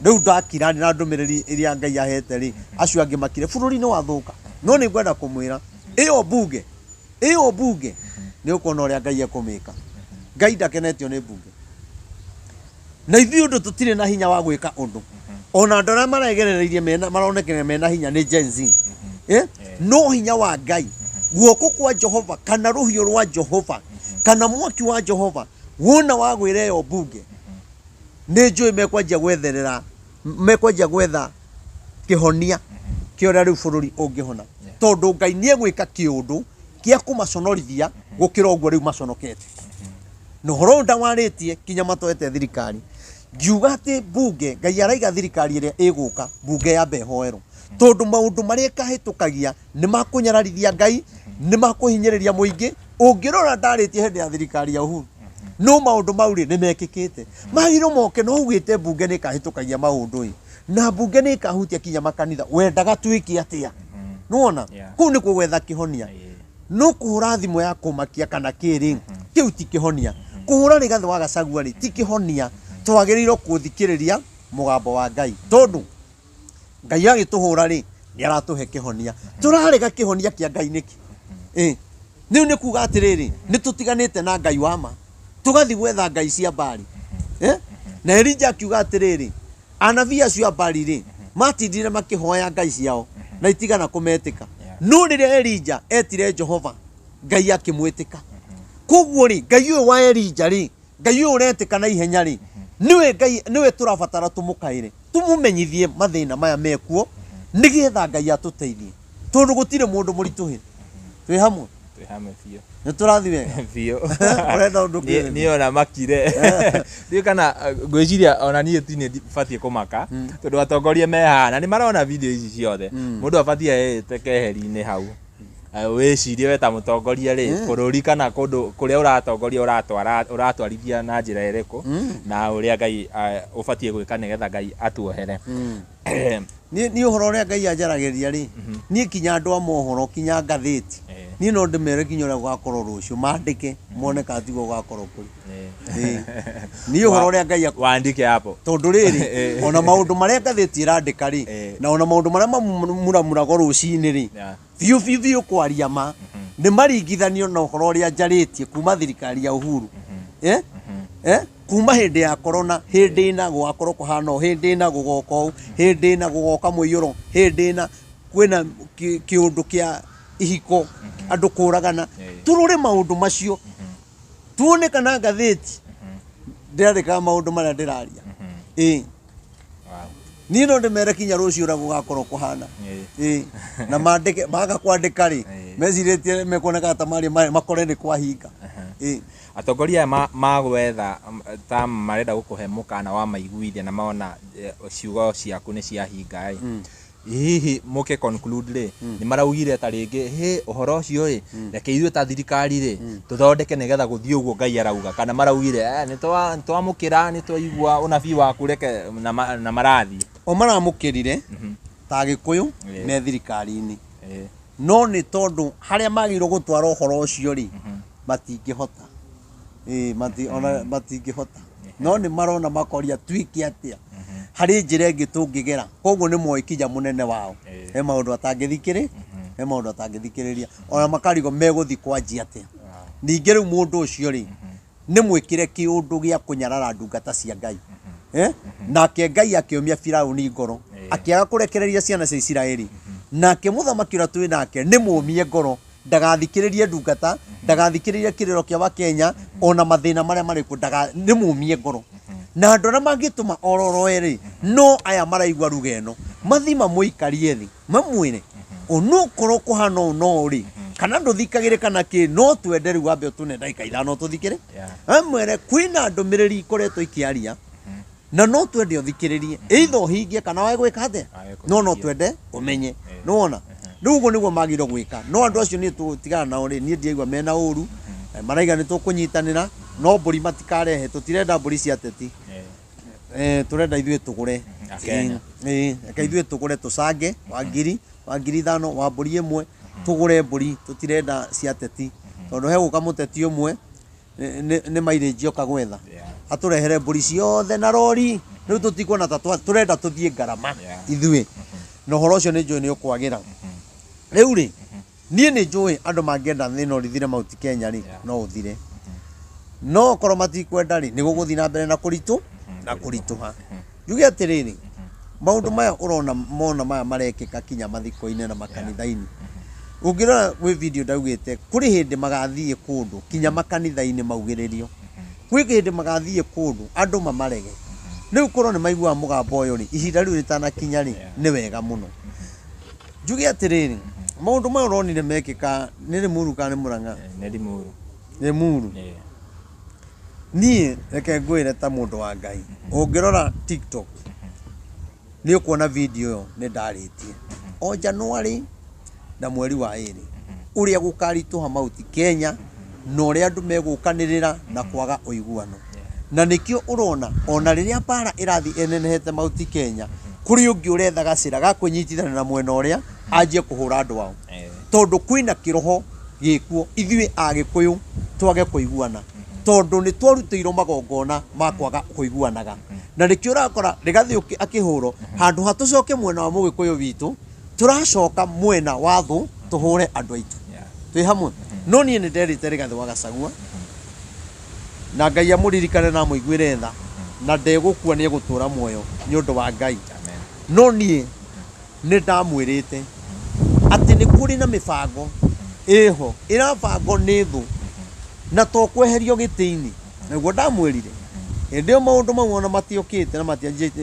rĩu ndakira na ndũmĩrĩri ĩrĩa Ngai ahete rĩ acio angĩ makire bũrũri nĩ wathũka no nĩ ngwenda kũmwĩra ĩyo mbunge nĩ ũkuona ũrĩa Ngai ekũmĩka Ngai ndakenetio nĩ mbunge na ithuĩ ũndũ tũtirĩ na hinya wa gwĩka ũndũ ona andũ arĩa maregerereirie maronekana mena hinya nĩ Gen Z no hinya wa Ngai guoko kwa Jehova kana rũhiũ rwa Jehova kana mwaki wa Jehova wona wagwĩra ĩyo mbunge nĩ njũĩ mekwanjia gwetha kĩhonia kĩa ũrĩa rĩu bũrũri ũngĩhona tondũ Ngai nĩ egwĩka kĩũndũ gĩa kũmaconorithia gũkĩra ũguo rĩu maconokete na ũhoro ndawarĩtie kinya matwete thirikari ngiuga atĩ mbunge Ngai araiga thirikari ĩrĩa ĩgũka mbunge yambe hoerwo tondũ maũndũ marĩa ĩkahĩtũkagia nĩ makũnyararithia Ngai nĩ makũhinyĩrĩria mũingĩ ũngĩrora ndarĩtie hĩndĩ ya thirikari ya Uhuru no maũndũ mau rĩ nĩ mekĩkĩte magĩrwo moke no ugĩte mbunge nĩ ĩkahĩtũkagia maũndũ na mbunge nĩ ĩkahutia kinya makanitha wendaga tuĩke atĩa nĩwona kũu nĩ gwetha kĩhonia no kũhũra thimũ ya kũmakia kana kĩrĩ kĩu ti kĩhonia kũhũra Rigathĩ wa Gachagua rĩ ti kĩhonia twagĩrĩirwo gũthikĩrĩria mũgambo wa Ngai tondũ Ngai agĩtũhũra rĩ nĩ aratũhe kĩhonia tũrarega kĩhonia kĩa Ngai nĩkĩ nĩu nĩ kuga atĩrĩrĩ nĩ tũtiganĩte na Ngai wa ma tũgathi gwetha ngai cia mbari na Elijah akiuga atĩrĩrĩ anabii acio a mbari rĩ matindire makĩhoya ngai ciao na itigana kũmetĩka no riria Elija etire Jehova Ngai akimwitika koguo ri Ngai uyu wa Elija ri Ngai uyu uretika na ihenya ri niwe Ngai niwe turabatara tumukaire tumumenyithie mathina maya mekuo nigetha Ngai atuteithie tondu gutire mundu murituhe twi hamwe biũ nĩ tũrathiĩ wega biũ ũrenda ũndũ kĩrĩ niĩ ona makire ndiũ kana ngwĩciria ona niĩ ti nĩ batiĩ kũmaka tondũ atongoria me haha na nĩ marona video ici ciothe mũndũ abatiĩ aĩte keheri-inĩ hau wĩcirie we ta mũtongoria rĩ bũrũri kana kũndũ kũrĩa ũratongoria ũratwarithia na njĩra ĩrĩkũ na ũrĩa Ngai ũbatiĩ gwĩka nĩgetha Ngai atuohere ni ũhoro ũrĩa Ngai anjaragĩria rĩ niĩ kinya andũ a mohoro kinya ngathĩti niĩ no ndĩmere kinya ũrĩa gũgakorwo rũciũ mandĩke mone kana tiguo gũgakorwo kũrĩ niĩ ũhoro ũrĩa Ngai wandĩke hapo tondũ rĩrĩ ona maũndũ marĩa ngathĩti ĩrandĩka rĩ na ona maũndũ marĩa mamuramuragwo rũcinĩ rĩ biũ kwaria ma nĩ maringithanio na ũhoro ũrĩa njarĩtie kuma thirikari ya Uhuru kuma hĩndĩ ya corona hĩndĩ ĩna gũgakorwo kũhana ũũ hĩndĩ ĩna gũgoka ũũ hĩndĩ ĩna gũgoka mũiyũro hĩndĩ ĩna kwĩna kĩũndũ kĩa ihiko andũ kũragana tũrore maũndũ macio tuone kana ngathĩti ndĩrandĩkaga maũndũ marĩa ndĩraria niĩ no ndĩmere kinya rũciũ ũrĩa gũgakorwo kũhana na mandĩke maga kwandĩka rĩ mecirĩtie mekuoneka ta marĩ makore nĩ kwahinga atongoria magwetha ta marenda gũkũhe mũkana wa maiguithia na maona ciugo ciaku nĩ ciahinga hihi mũke conclude rĩ nĩ maraugire ta rĩngĩ ũhoro ũcio rĩ reke ithuĩ ta thirikari rĩ tũthondeke nĩgetha gũthiĩ ũguo Ngai arauga kana maraugire nĩ twamũkĩra nĩ twaigua ũnabii waku reke na marathiĩ o maramũkĩrire ta Gĩkũyũ me thirikari-inĩ no nĩ tondũ harĩa magĩrĩirwo gũtwara ũhoro ũcio rĩ matingĩhota matingĩhota no nĩ marona makoria twike atĩa harĩ njĩra ĩngĩ tũngĩgera koguo nĩ moĩ kinya mũnene wao he maũndũ atangĩthikĩrĩria ona makarigo megũthiĩ kwanjia atĩa ningĩ rĩu mũndũ ũcio rĩ nĩ mwĩkĩre kĩũndũ gĩa kũnyarara ndungata cia Ngai nake Ngai akĩũmia Firaũni ngoro akĩaga kũrekereria ciana cia Isiraeli nake mũthamaki ũrĩa twĩ nake nĩ mũmie ngoro ndagathikĩrĩrie ndungata ndagathikĩrĩrie kĩrĩro kĩa Wakenya ona mathĩna marĩa marĩ kuo nĩ mũmie ngoro na andũ arĩa mangĩtũma ororoe no aya maraigua ruga ĩno mathima mũikarie thĩ mamwĩre onokorwo kũhana ũũ no rĩ kana ndũthikagĩre kana kĩ no twende rĩu wambe ũtũne ndagĩka ithano tũthikĩre amwĩre kwĩna ndũmĩrĩri ikoretwo ikĩaria na no twende ũthikĩrĩrie either ũhingie kana wage gwĩka atĩa no twende ũmenye no wona rĩu ũguo nĩguo magĩrĩirwo gwĩka no andũ acio niĩ tũtigana nao rĩ niĩ ndiaigua mena ũru maraiga nĩ tũkũnyitanĩra no mbũri matikarehe tũtirenda mbũri cia teti tũrenda ithuĩ tũgũre reke ithuĩ tũgũre tũcange wa ngiri 5,000 wa mbũri ĩmwe tũgũre mbũri tũtirenda cia teti tondũ he gũka mũteti ũmwe nĩ mairĩnji oka gwetha atũrehere mbũri ciothe na rori rĩu tũtikuona ta tũrenda tũthiĩ ngarama ithuĩ na ũhoro ũcio nĩ njũĩ nĩ ũkwagĩra rĩu rĩ niĩ nĩ njũĩ andũ mangĩenda thĩna ũrithire Mount Kenya rĩ no ũthire no korwo matikwenda rĩ nĩ gũgũthiĩ na mbere na kũritũha njuge atĩrĩrĩ maũndũ maya ũrona mona maya marekĩka kinya mathiko-inĩ na makanitha-inĩ ũngĩrora gwĩ video ndaugĩte kũrĩ hĩndĩ magathiĩ kũndũ kinya makanitha-inĩ maugĩrĩrio kwĩ hĩndĩ magathiĩ kũndũ andũ mamarege rĩu korwo nĩ maiguaga mũgambo ũyũ rĩ ihinda rĩu rĩtanakinya rĩ nĩ wega mũno njuge atĩrĩrĩ maũndũ maya ũronire mekĩka nĩ Limuru kana nĩ Murang'a Limuru niĩ reke ngwĩre ta mũndũ wa Ngai ũngĩrora TikTok nĩ ũkuona video ĩyo nĩ ndarĩtie o January na mweri wa 2 ũrĩa gũkaritũha Mount Kenya na ũrĩa andũ megũkanĩrĩra na kwaga ũiguano na nĩkĩo ũrona ona rĩrĩa bara ĩrathiĩ enenehete Mount Kenya kũrĩ ũngĩ ũretha gacĩra ga kũnyitithana na mwena ũrĩa anjie kũhũra andũ ao tondũ kwĩna kĩroho gĩkuo ithuĩ Agĩkũyũ twage kũiguana tondũ nĩ twarutĩirwo magongona ma kwaga kũiguanaga na nĩkĩo ũrakora rĩgathiĩ akĩhũrwo handũ hatũcoke mwena wa Mũgĩkũyũ witũ tũracoka mwena wa thũ tũhũre andũ aitũ twĩ hamwe no niĩ nĩ nderĩte Rigathĩ wa Gachagua na Ngai amũririkane na mũiguĩre tha na ndegũkua nĩ egũtũra muoyo nĩ ũndũ wa Ngai no niĩ nĩ ndamwĩrĩte atĩ nĩ kuri na mibango eho irabango ni thu na to kweherio giti-ini naguo ndamwirire ndio maundu mau ona matiokite na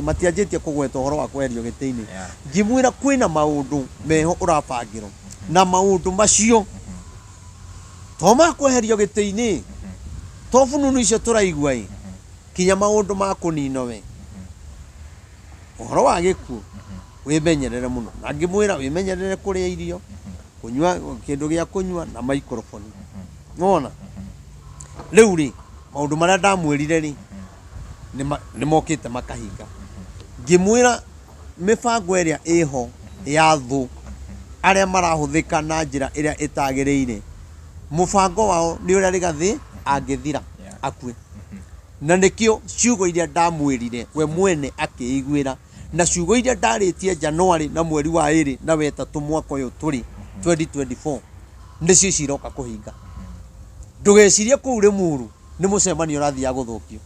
matianjitie kugweta horo wa kweherio giti-ini ngimwira kwina maundu meho urabangirwo na maundu macio to makweherio giti-ini to fununu icio turaigua kinya maundu ma kunino we horo wa gikuo wimenyerere muno na ngimwira wimenyerere kuria irio kunywa kindu gia kunywa na microphone ngona riu ri maundu maria ndamwirire ri ni mokite makahinga ngimwira mibango iria iho ya thu aria marahuthika na njira iria itagiriire mubango wao ni uria Rigathi angithira akue na nikio ciugo iria ndamwirire we mwene akiigwira na ciugo iria ndaritie January na mweri wa 2 na wetatu mwaka uyu turi 2024 nicio ciroka kuhinga ndugecirie kuu Limuru ni mucemanio rathia guthukio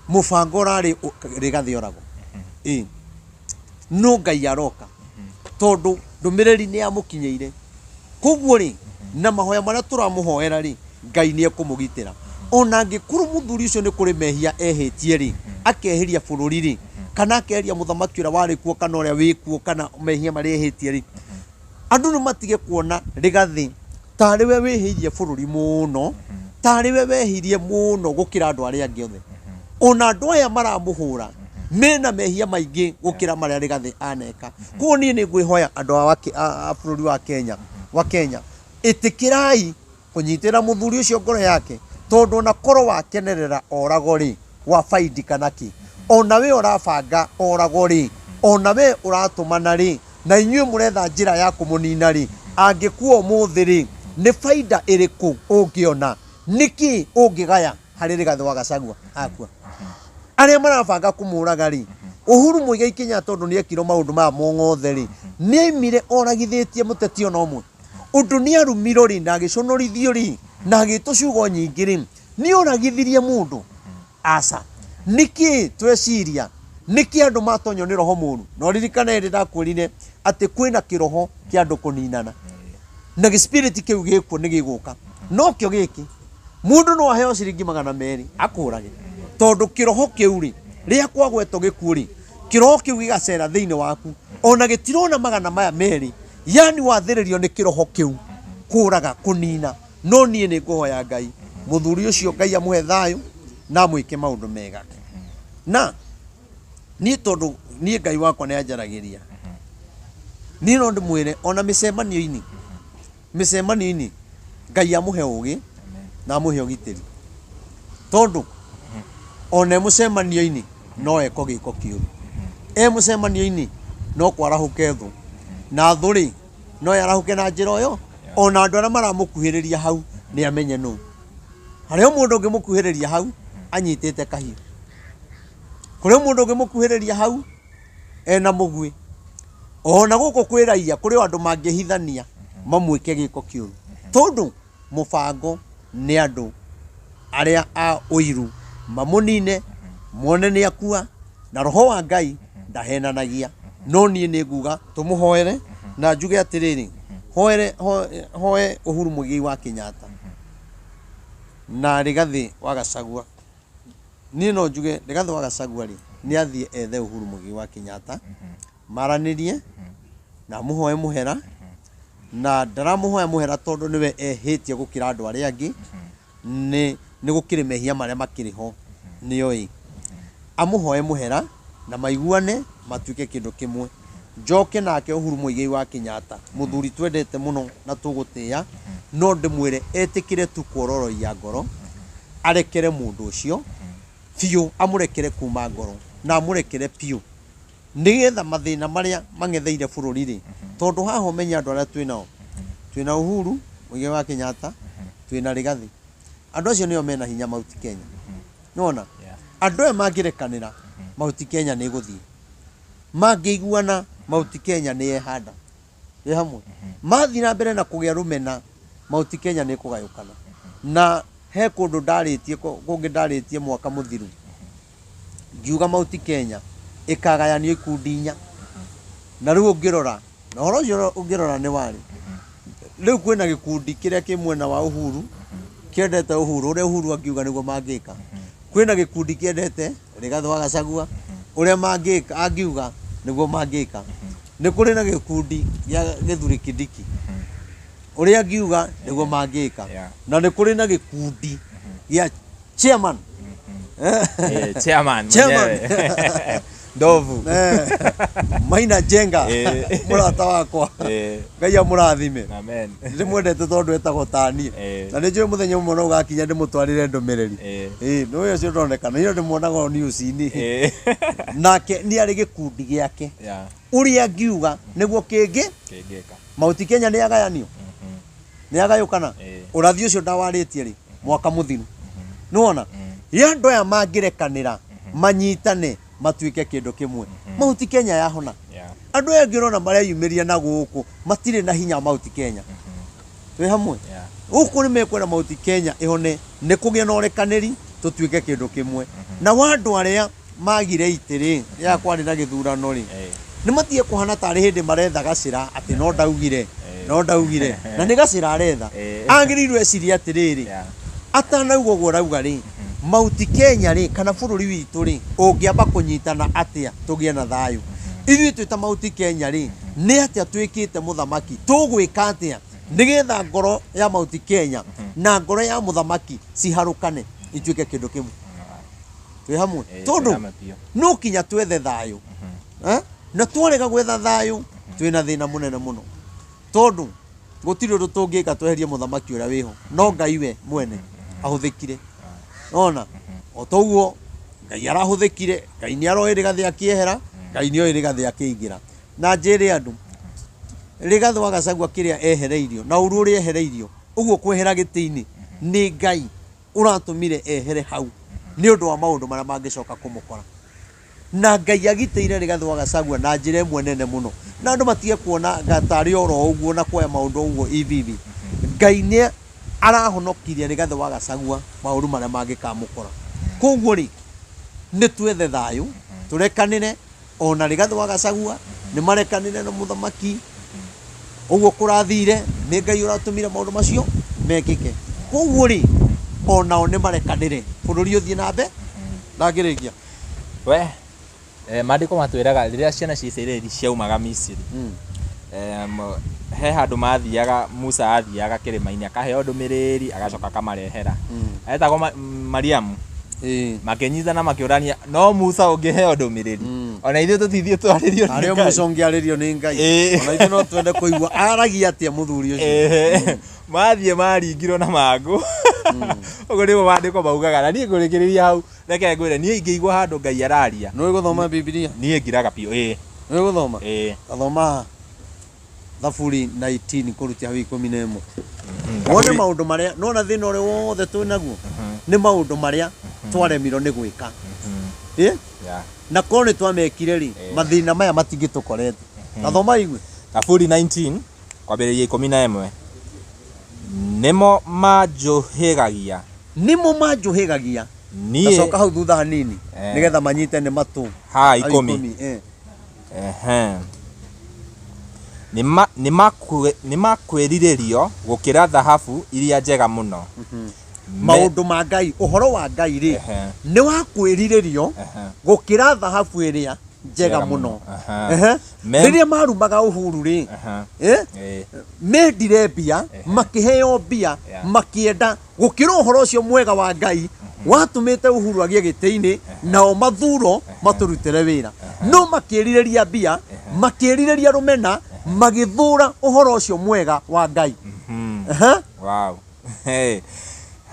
mubango rari Rigathi orago no Ngai aroka tondu ndumiriri ni amukinyeire koguo ri na mahoya maria turamuhoera ri Ngai ni ekumugitira ona ngikuru muthuri ucio ni kuri mehia ehitie ri akeheria bururi ri kana akeheria muthamaki ura wari kuo kana uria wi kuo kana mehia mari ehitie ri andu ni matige kuona Rigathi tari we wihirie bururi muno tari we wehirie muno gukira andu aria angi othe ona andu aya maramuhura mena mehia maingi gukira maria Rigathi aneka ko ni ngwihoya andu a bururi wa Kenya itikirai kunyitira muthuri ucio ngoro yake tondu na koro wa kenerera orago ri wa faidi kanaki ona we orabanga orago ri ona we uratumana ri na inyuĩ muretha njira ya kumunina ri angikuo muthi ri ni faida iriku ungiona niki ungigaya hari Rigathi wa Gachagua akua aria marabanga kumuraga ri Uhuru Muigai Kenyatta tondu ni ekiro maundu ma mongothe ri ni aimire oragithitie muteti ona umwe undu ni arumiro ri na giconorithio ri na gitucugo nyingi ri ni oragithirie mundu asa niki tweciria niki andu matonyo ni roho muru no ririkane ri ndakwirire ati kwina kiroho ki andu kuninana na gispirit kiu gikuo ni giguka no kio giki mundu no aheo ciringi 200 akurage tondu kiroho kiu ri ria kwagweto gikuo ri kiroho kiu gigacera thiini waku ona gitirona 200 yani wathiririo ni kiroho kiu kuraga kunina no nie ni nguhoya Ngai muthuri ucio Ngai amuhe thayu na mwike maundu mega na ni tondu ni Ngai wakwa ni anjaragiria ni no ndimwire ona micemanio-ini Ngai amuhe ugi na amuhe ugitiri tondu ona mucemanio-ini no eko giko kiuru mucemanio-ini no kwarahuke thu na thuri no yarahuke na njira yo ona andu aria maramukuhiriria hau ni amenye no hari mundu ngimukuhiriria hau anyitite kahiu kuri mundu ngimukuhiriria hau ena mugwi ona guko kwiraia kuri andu mangihithania mamwike giko kiuru tondu mubango ni andu aria a uiru mamunine muone ni akua na roho wa Ngai ndahenanagia no nie ni nguga tumuhoere na njuge atiriri hoe Uhuru Muigai wa Kenyatta na Rigathi wa Gachagua ni no njuge Rigathi wa Gachagua ri ni athie ethe Uhuru Muigai wa Kenyatta maranirie na muhoe muhera na ndaramuhoya muhera tondu niwe ehitie gukira andu aria angi ni gukire mehia maria makiriho ni oi amuhoe muhera na maiguane matuike kindu kimwe njoke nake Uhuru Muigai wa Kenyatta muthuri twendete muno na tugutia no ndimwire etikire tu kuororoia ngoro arekere mundu ucio fiu amurekere kuma ngoro na amurekere piu nigetha mathina maria mangetheire bururi ri tondu haha umenya andu aria twina Uhuru Muigai wa Kenyatta twina Rigathi andu acio nio mena hinya Mount Kenya nona andu aya mangirekanira Mount Kenya ni guthii mangiguana Mount Kenya ni ehanda ye hamwe mathi na mbere na kugia rumena Mount Kenya ni kugayukana na he kundu ndaritie kungi ndaritie mwaka muthiru ngiuga Mount Kenya ikagayanio ikundi 4 na riu ungirora na horo ucio ungirora ni wari riu kwina gikundi kiria ki mwena wa Uhuru kiendete Uhuru uria Uhuru akiuga niguo mangika kwina gikundi kiendete Rigathi wa Gachagua uria mangika angiuga niguo mangika ni kuri na gikundi gia Githuri Kindiki uria angiuga niguo mangika na ni kuri na gikundi gia chairman chairman Ndovu Maina Jenga murata wakwa Ngai amurathime amen ndimwendete tondu etagwo tani na ni njui muthenya umwe no gakinya ndimutwarire ndumiriri no yo cio ndonekana iyo ndimuonaga news-ini nake ni ari gikundi giake uria angiuga niguo kingika Mauti Kenya ni agayanio ni agayukana urathi ucio ndawaritie ri mwaka muthiru nuona ya andu aya mangirekanira manyitane matuike kindu kimwe Mauti Kenya yahona andu aya ngirona mareyumiria na guku matire na hinya Mauti Kenya twi hamwe guku ni mekwenda Mauti Kenya ihone ni kugia na urekaniri tutuike kindu kimwe na wandu aria magire itiri ya kwani na githurano ri ni matie kuhana tari hindi maretha Gacira ati no ndaugire na ni Gacira aretha agirirwe ciria atiriri atanaugo gwo rauga ri Mauti Kenya ri kana bururi witu ri ungiamba kunyitana atia tugie na thayu ithui twita Mauti Kenya ri ni atia twikite muthamaki tugwika atia nigetha ngoro ya Mauti Kenya na ngoro ya muthamaki ciharukane ituike kindu kimwe twi hamwe tondu no kinya twethe thayu na twarega gwetha thayu twina thina munene muno tondu gutiri undu tungika tweherie muthamaki uria wiho no Ngai we mwene ahuthikire ona otoguo Ngai arahuthikire Ngai ni aroe Rigathi akiehera Ngai ni oe Rigathi akiingira na njiri andu Rigathi wa Gachagua kiria ehereirio na uru uria ehereirio uguo kwehera giti-ini ni Ngai uratumire ehere hau ni undu wa maundu maria mangicoka kumukora na Ngai agiteire Rigathi wa Gachagua na njira imwe nene muno na andu matige kuona gatari oro uguo na kwa maundu uguo ivivi Ngai ni arahonokirie Rigathi wa Gachagua maundu maria mangikamukora koguo ri ni twethe thayu turekanire ona Rigathi wa Gachagua ni marekanire na muthamaki uguo kurathire ni Ngai uratumire maundu macio mekike koguo ri ona ni marekanire bururi uthie na mbe ndagirikia we mandiko matwiraga riria ciana cicereri ciaumaga Misiri he handu mathiaga Musa athiaga kirima-ini akaheo ndumiriri agacoka akamarehera etagwo Mariamu makenyitana makiurania no Musa ungiheo ndumiriri ona ithuĩ tutithio twaririo ni Ngai Musa ungiaririo ni Ngai ona ithuĩ no twende kuigua aragia atia muthuri ucio mathie maringirwo na mangu uguo nĩguo mandĩko maugaga na niĩ ngũrĩkĩrĩria hau reke ngwĩre niĩ ingĩigua handũ Ngai araria nĩ gũthoma Biblia niĩ ngiraga biũ nĩ gũthoma gathoma Thaburi 19 kurutia hau 11 wone maundu maria nona thina uri wothe twinaguo ni maundu maria twaremirwo ni gwika na kone twamekire ri mathina maya matingitukorete gathoma igwe Thaburi 19 kwambĩrĩria 11 nimo manjuhigagia gacoka hau thutha hanini nigetha manyite ni matu ha 10 ni makwĩrirĩrio gũkĩra thahabu iria njega mũno maundu ma Ngai uhoro wa Ngai ri ni wa kwĩrirĩrio gũkĩra thahabu iria njega mũno riria marumaga Uhuru ri mendire mbia makiheo mbia makienda gũkĩra uhoro ucio mwega wa Ngai watumite Uhuru agie gĩtĩ-inĩ nao mathuro maturutire wĩra no makĩrirĩria mbia makĩrirĩria rumena magithura uhoro ucio mwega wa Ngai wow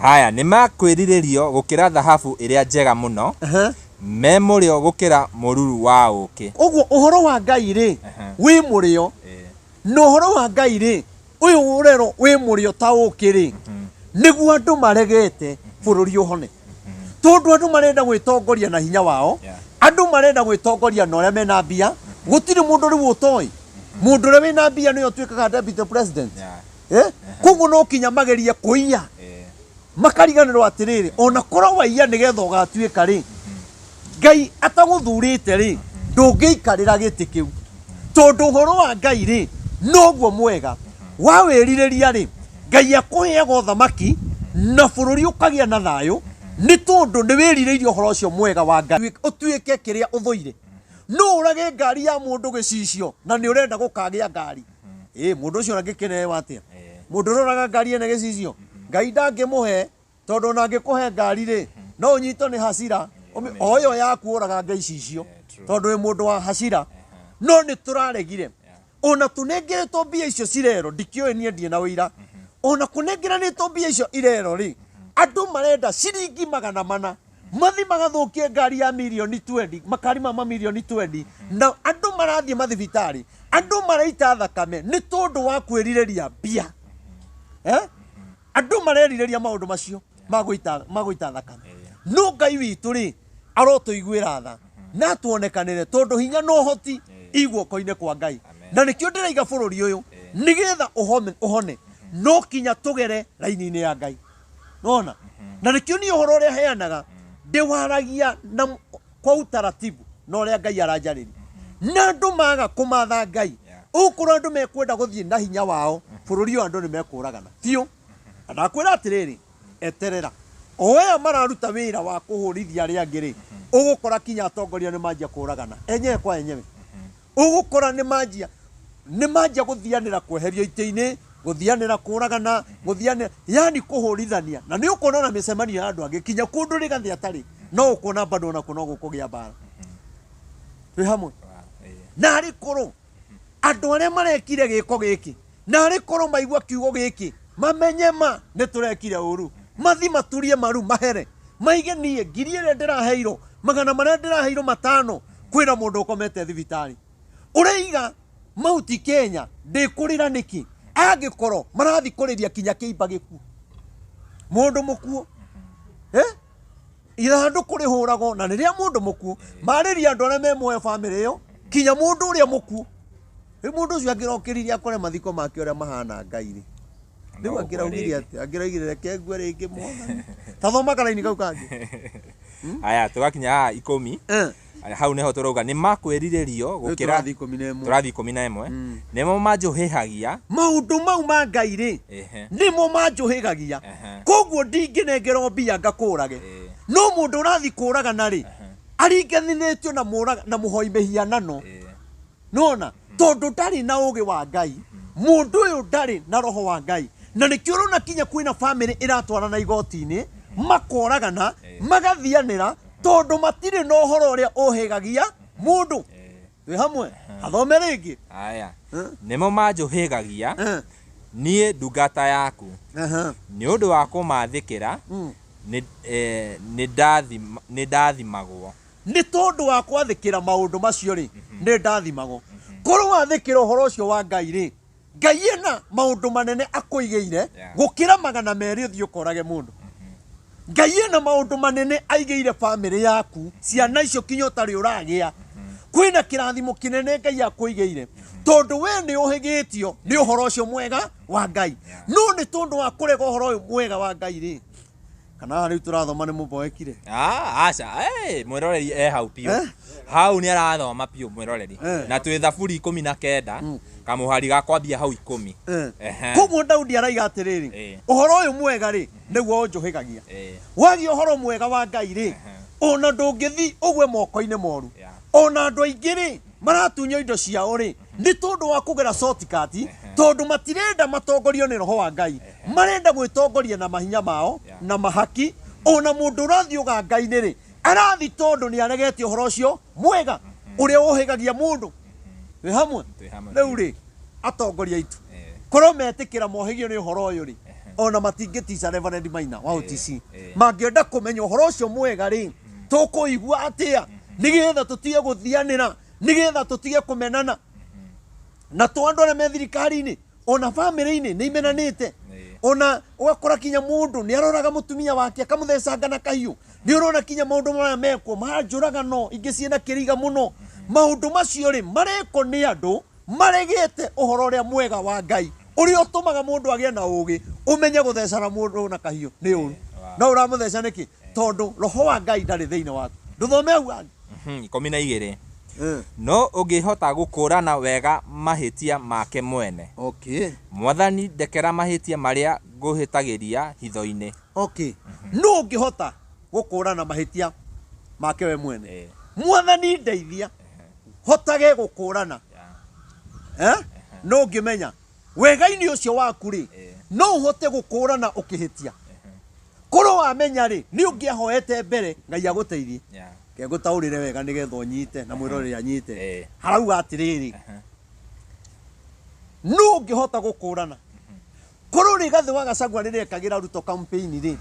haya ni makwĩrirĩrio gũkĩra thahabu iria njega mũno me mũrĩo gũkĩra mũruru wa ũkĩ ũguo uhoro wa Ngai ri wi mũrĩo no uhoro wa Ngai ri uyu urero wi mũrĩo ta ũkĩ ri niguo andu maregete bũrũri ũhone tondu andu marenda gwĩtongoria na hinya wao andu marenda gwĩtongoria na ũrĩa mena mbia gũtirĩ mũndũ rĩu ũtoĩ mundu ũrĩa wĩna mbia nĩyo tuĩkaga deputy president koguo no kinya magerie kũiya makariganĩrwo atĩrĩrĩ ona korwo waiya nĩgetha ũgatuĩka rĩ Ngai atagũthurĩte rĩ ndũngĩikarĩra gĩtĩ kĩu tondu ũhoro wa Ngai rĩ noguo mwega wawĩrĩrĩria rĩ Ngai akũheaga thamaki na bũrũri ũkagĩa na thayũ nĩ tondũ nĩ wĩrirĩirie ũhoro ũcio mwega wa Ngai ũtuĩke kĩrĩa ũthũire no ũrage ngari ya mũndũ gĩcicio na nĩ ũrenda gũkagĩa ngari mũndũ ũcio angĩkenewa atĩa mũndũ ũroraga ngari ene gĩcicio Ngai ndangĩmũhe tondũ ona angĩkũhe ngari rĩ no ũnyitwo nĩ hasira o ĩyo yaku ũraga Ngai cicio tondũ wĩ mũndũ wa hasira no nĩ tũraregire ona tũnengeretwo mbia icio cirero ndikĩũĩ niĩ ndiĩ na ũira ona kũnengeranĩtwo mbia icio irero rĩ andũ marenda ciringi 400 mathi magathũkie ngari ya milioni 20 makari ma milioni 20 na andũ marathiĩ mathibitarĩ andũ maraita thakame nĩ tondũ wa kwĩrirĩria mbia andũ marerirĩria maũndũ macio magũita thakame no Ngai witũ rĩ arotũiguĩra tha na tuonekanĩre tondũ hinya no hoti iguoko-inĩ kwa Ngai na nĩkĩo ndĩraiga bũrũri ũyũ nĩgetha ũhone no kinya tũgere raini-inĩ ya Ngai nona na nĩkĩo niĩ ũhoro ũrĩa heanaga ndĩwaragia na kwa utaratibu no ũrĩa Ngai aranjarĩria na andũ maga kũmatha Ngai ũkũrwo andũ mekwenda gũthiĩ na hinya wao bũrũri ũyũ andũ nĩ mekũragana biũ ndakwĩra atĩrĩrĩ eterera o aya mararuta wĩra wa kũhũrithia arĩa angĩ rĩ ũgũkora kinya atongoria nĩ manjia kũragana enyewe kwa enyewe ũgũkora nĩ manjia gũthianĩra kweherio itĩ-inĩ gũthianĩra kũragana gũthianĩra yani kũhũrithania na nĩ ũkuona na mĩcemanio ya andũ angĩ kinya kũndũ rĩgathĩ atarĩ no ũkuona bado na no gũkũgĩa mbara twĩ hamwe na arĩ korwo andũ arĩa marekire gĩko gĩkĩ na arĩ korwo maigua kiugo gĩkĩ mamenye ma nĩ tũrekire ũru mathi maturie maru mahere maige niĩ ngiri ĩrĩa ndĩraheirwo magana marĩa ndĩraheirwo 5 kwĩra mũndũ ũkomete thibitarĩ ũraiga mahuti Kenya ndĩkũrĩra nĩkĩ angĩkorwo marathi kũrĩria kinya kĩimba gĩkuũ mũndũ mũkuũ ithandũkũ rĩhũragwo na rĩrĩa mũndũ mũkuũ marĩria andũ arĩa me muoyo bamĩrĩ ĩyo kinya mũndũ ũrĩa mũkuũ mũndũ ũcio angĩrokĩririe akore mathiko make ũrĩa mahana Ngai rĩ rĩu angĩraugire reke ngue rĩngĩ mwana ta thoma karaini kau kangĩ aya tũgakinya 10 hau neho tũrauga nĩ makwĩrirĩrio gũkĩra tũrathi 11 nĩmo manjũhĩhagia maũndũ mau ma Ngai rĩ nĩmo manjũhĩgagia koguo ndingĩnengerwo mbia ngakũrage no mũndũ ũrathi kũragana rĩ aringanĩtio na mũhoi mĩhianano nona tondũ ndarĩ na ũgĩ wa Ngai mũndũ ũyũ ndarĩ na roho wa Ngai na nĩkĩo ũrona kinya kwĩna bamĩrĩ ĩratwarana igoti-inĩ makoragana magathianĩra tondũ matirĩ na ũhoro ũrĩa ũhĩgagia mũndũ twĩ hamwe athome rĩngĩ aya nĩmo manjũhĩgagia niĩ ndungata yaku nĩ ũndũ wa kũmathĩkĩra nĩ ndathimagwo nĩ tondũ wa kwathĩkĩra maũndũ macio rĩ nĩ ndathimagwo korwo wathĩkĩra ũhoro ũcio wa Ngai rĩ Ngai ena maũndũ manene akũigĩire gũkĩra 200 ũthiĩ ũkorage mũndũ Ngai ena maũndũ manene aigĩire bamĩrĩ yaku ciana icio kinya ũtarĩ ũragĩa kwĩna kĩrathimo kĩnene Ngai akũigĩire tondũ we nĩ ũhĩgĩtio nĩ ũhoro ũcio mwega wa Ngai no nĩ tondũ wa kũrega ũhoro ũyũ mwega wa Ngai rĩ kana rĩu tũrathoma nĩ mũboekire aca mwĩroreri hau piũ hau nĩ arathoma piũ mwĩroreri na twĩ Thaburi 19 kamũhari ga kwambia hau 10 koguo Daudi araiga atĩrĩrĩ ũhoro ũyũ mwega rĩ nĩguo ũnjũhĩgagia wagĩa ũhoro mwega wa Ngai rĩ ona ndũngĩthi ũgwe moko-inĩ moru ona andũ aingĩ rĩ maratunywo indo ciao rĩ nĩ tondũ wa kũgera shortcut tondũ matirenda matongorio nĩ roho wa Ngai marenda gwĩtongoria na mahinya mao na mahaki ona mũndũ ũrathiĩ ũganga-inĩ rĩ arathi tondũ nĩ aregete ũhoro ũcio mwega ũrĩa ũhĩgagia mũndũ twĩ hamwe rĩu rĩ atongoria aitũ korwo metĩkĩra mohĩgio nĩ ũhoro ũyũ rĩ ona matingĩtica Reverend Maina wa OTC mangĩenda kũmenya ũhoro ũcio mwega rĩ tũkũigua atĩa nĩgetha tũtige gũthianĩra nĩgetha tũtige kũmenana na tondũ arĩa me thirikari-inĩ ona bamĩrĩ-inĩ nĩ imenanĩte ona ũgakora kinya mũndũ nĩ aroraga mũtumia wake akamũthecanga na kahiũ nĩ ũrona kinya maũndũ marĩa mekwo manjũragano ingĩ ciĩna kĩriga mũno maũndũ macio rĩ marekwo nĩ andũ maregete ũhoro ũrĩa mwega wa Ngai ũrĩa ũtũmaga mũndũ agĩe na ũgĩ ũmenye gũthecana mũndũ na kahiũ nĩ ũru no ũramũtheca nĩkĩ tondũ roho wa Ngai ndarĩ thĩinĩ waku ndũthome hau 12 no ũngĩhota gũkũrana wega mahĩtia make mwene. Okay. Mwathani ndekera mahĩtia marĩa ngũhĩtagĩria hitho-inĩ. Okay. No ũngĩhota gũkũrana mahĩtia make we mwene. Mwathani ndeithia hotage gũkũrana. No ngĩmenya wega-inĩ ũcio waku rĩ no ũhote gũkũrana ũkĩhĩtia. Kũrũ wamenya rĩ nĩ ũngĩahoete mbere Ngai agũteithie. Ke gũtaũrĩre wega nĩgetha ũnyite na mwĩroreri anyite. Harauga atĩrĩrĩ no ũngĩhota gũkũrana. Kũrũ Rigathĩ wa Gachagua rĩrĩa ekagĩra Ruto campaign rĩ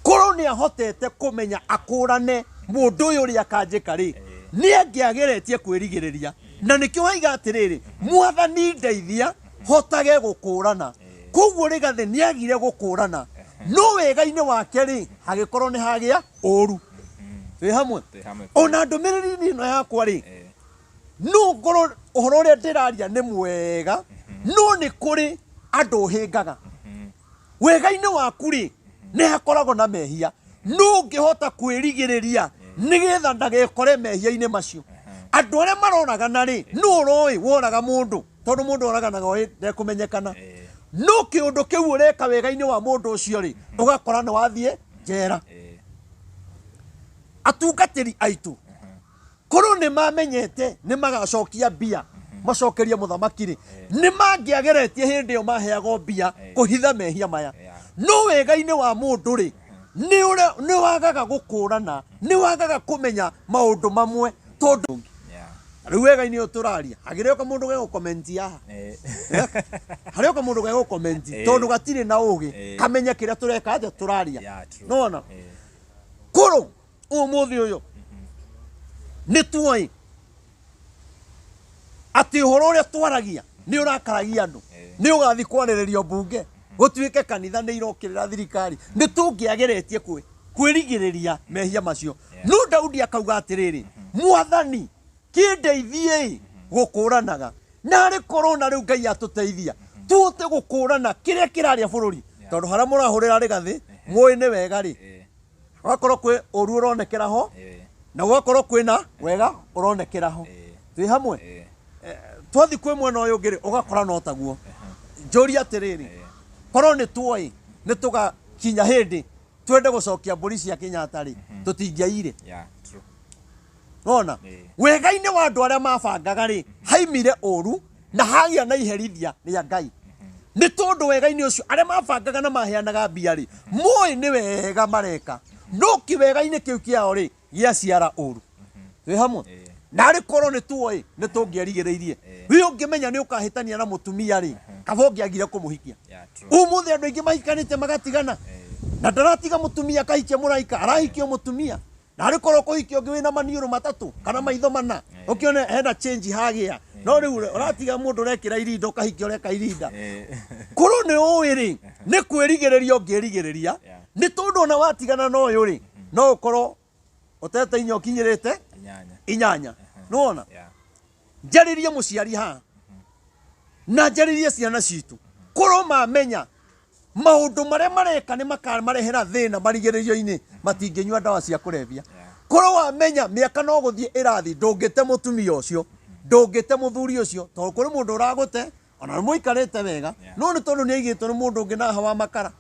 kũrũ nĩ ahotete kũmenya akũrane mũndũ ũyũ ũrĩa akanjĩka rĩ nĩ angĩageretie kwĩrigĩrĩria na nĩkĩo waiga atĩrĩrĩ Mwathani ndeithia hotage gũkũrana. Koguo Rigathĩ nĩ agire gũkũrana no wega-inĩ wake rĩ hagĩkorwo nĩ hagĩa ũru. Twĩ hamwe ona ndũmĩrĩri ĩno yakwa rĩ no ngorwo ũhoro ũrĩa ndĩraria nĩ mwega no nĩ kũrĩ andũ hĩngaga wega-inĩ waku rĩ nĩ hakoragwo na mehia no ũngĩhota kwĩrigĩrĩria nĩgetha ndagekore mehia-inĩ macio. Andũ arĩa maroragana rĩ no ũroĩ woraga mũndũ tondũ mũndũ oraganaga oĩ ndekũmenyekana no kĩũndũ kĩu ũreka wega-inĩ wa mũndũ ũcio rĩ ũgakora nĩ wathiĩ njera. Atungatĩri aitũ kũrũ nĩ mamenyete nĩ magacokia mbia macokerie mũthamaki rĩ nĩ mangĩageretie hĩndĩ ĩyo maheagwo mbia kũhitha mehia maya no wega-inĩ wa mũndũ rĩ nĩ wagaga gũkũrana nĩ wagaga kũmenya maũndũ mamwe tondũ rĩu wega-inĩ ũyũ tũraria hagĩrĩoka mũndũ gegũkomenti haha harĩoka mũndũ gegũkomenti tondũ gatirĩ na ũgĩ kamenya kĩrĩa tũreka atĩa tũraria nona kũrũ ũmũthĩ ũyũ nĩ tuoĩ atĩ ũhoro ũrĩa twaragia nĩ ũrakaragia andũ nĩ ũgathiĩ kwarĩrĩrio mbunge gũtuĩke kanitha nĩ irokĩrĩra thirikari nĩ tũngĩageretie kwĩrigĩrĩria mehia macio. No Daudi akauga atĩrĩrĩ Mwathani kĩndeithie gũkũranaga narĩ korona rĩu Ngai atũteithia tũhote gũkũrana kĩrĩa kĩrarĩa bũrũri tondũ harĩa mũrahũrĩra Rigathĩ mũĩ nĩ wega rĩ gwakorwo kwĩ ũru ũronekera ho na gwakorwo kwĩna wega ũronekera ho. Twĩ hamwe twathi kwĩ mwena ũyũ ũngĩ rĩ ũgakora no taguo. Njũria atĩrĩrĩ korwo nĩ tuoĩ nĩ tũgakinya hĩndĩ twende gũcokia mbũri cia Kenyatta rĩ tũtingĩaire. Nona wega-inĩ wa andũ arĩa mabangaga rĩ haimire ũru na hagĩa na iherithia rĩa Ngai nĩ tondũ wega-inĩ ũcio arĩa mabangaga na maheanaga mbia rĩ mũĩ nĩ wega mareka no kĩwega-inĩ kĩu kĩao rĩ gĩaciara ũru. Twĩ hamwe narĩ korwo nĩ tuoĩ nĩ tũngĩerigĩrĩirie wĩ ũngĩmenya nĩ ũkahĩtania na mũtumia rĩ kaba ũngĩagire kũmũhikia. Ũmũthĩ andũ aingĩ mahikanĩte magatigana na ndaratiga mũtumia akahikia mũraika arahikio mũtumia narĩ korwo kũhikio ũngĩ wĩna maniũrũ matatũ kana maitho mana ũkĩone hena change hagĩa no rĩu ũratiga mũndũ ũrekĩra irinda ũkahikia ũreka irinda. Kũrũ nĩ ũĩ rĩ nĩ kwĩrigĩrĩria ũngĩerigĩrĩria nĩ tondũ ona watigana na ũyũ rĩ no ũkorwo ũtete inya ũkinyĩrĩte inyanya. Nona njarĩrie mũciari haha na njarĩrie ciana citũ kũrũ mamenya maũndũ marĩa mareka nĩ makamarehera thĩna marigĩrĩrio-inĩ matingĩnyua ndawa cia kũrebia. Kũrũ wamenya mĩaka no gũthiĩ ĩrathi ndũngĩte mũtumia ũcio ndũngĩte mũthuri ũcio tondũ kũrĩ mũndũ ũragũte ona mũikarĩte wega no nĩ tondũ nĩ aigĩtwo nĩ mũndũ ũngĩ na hawa makara.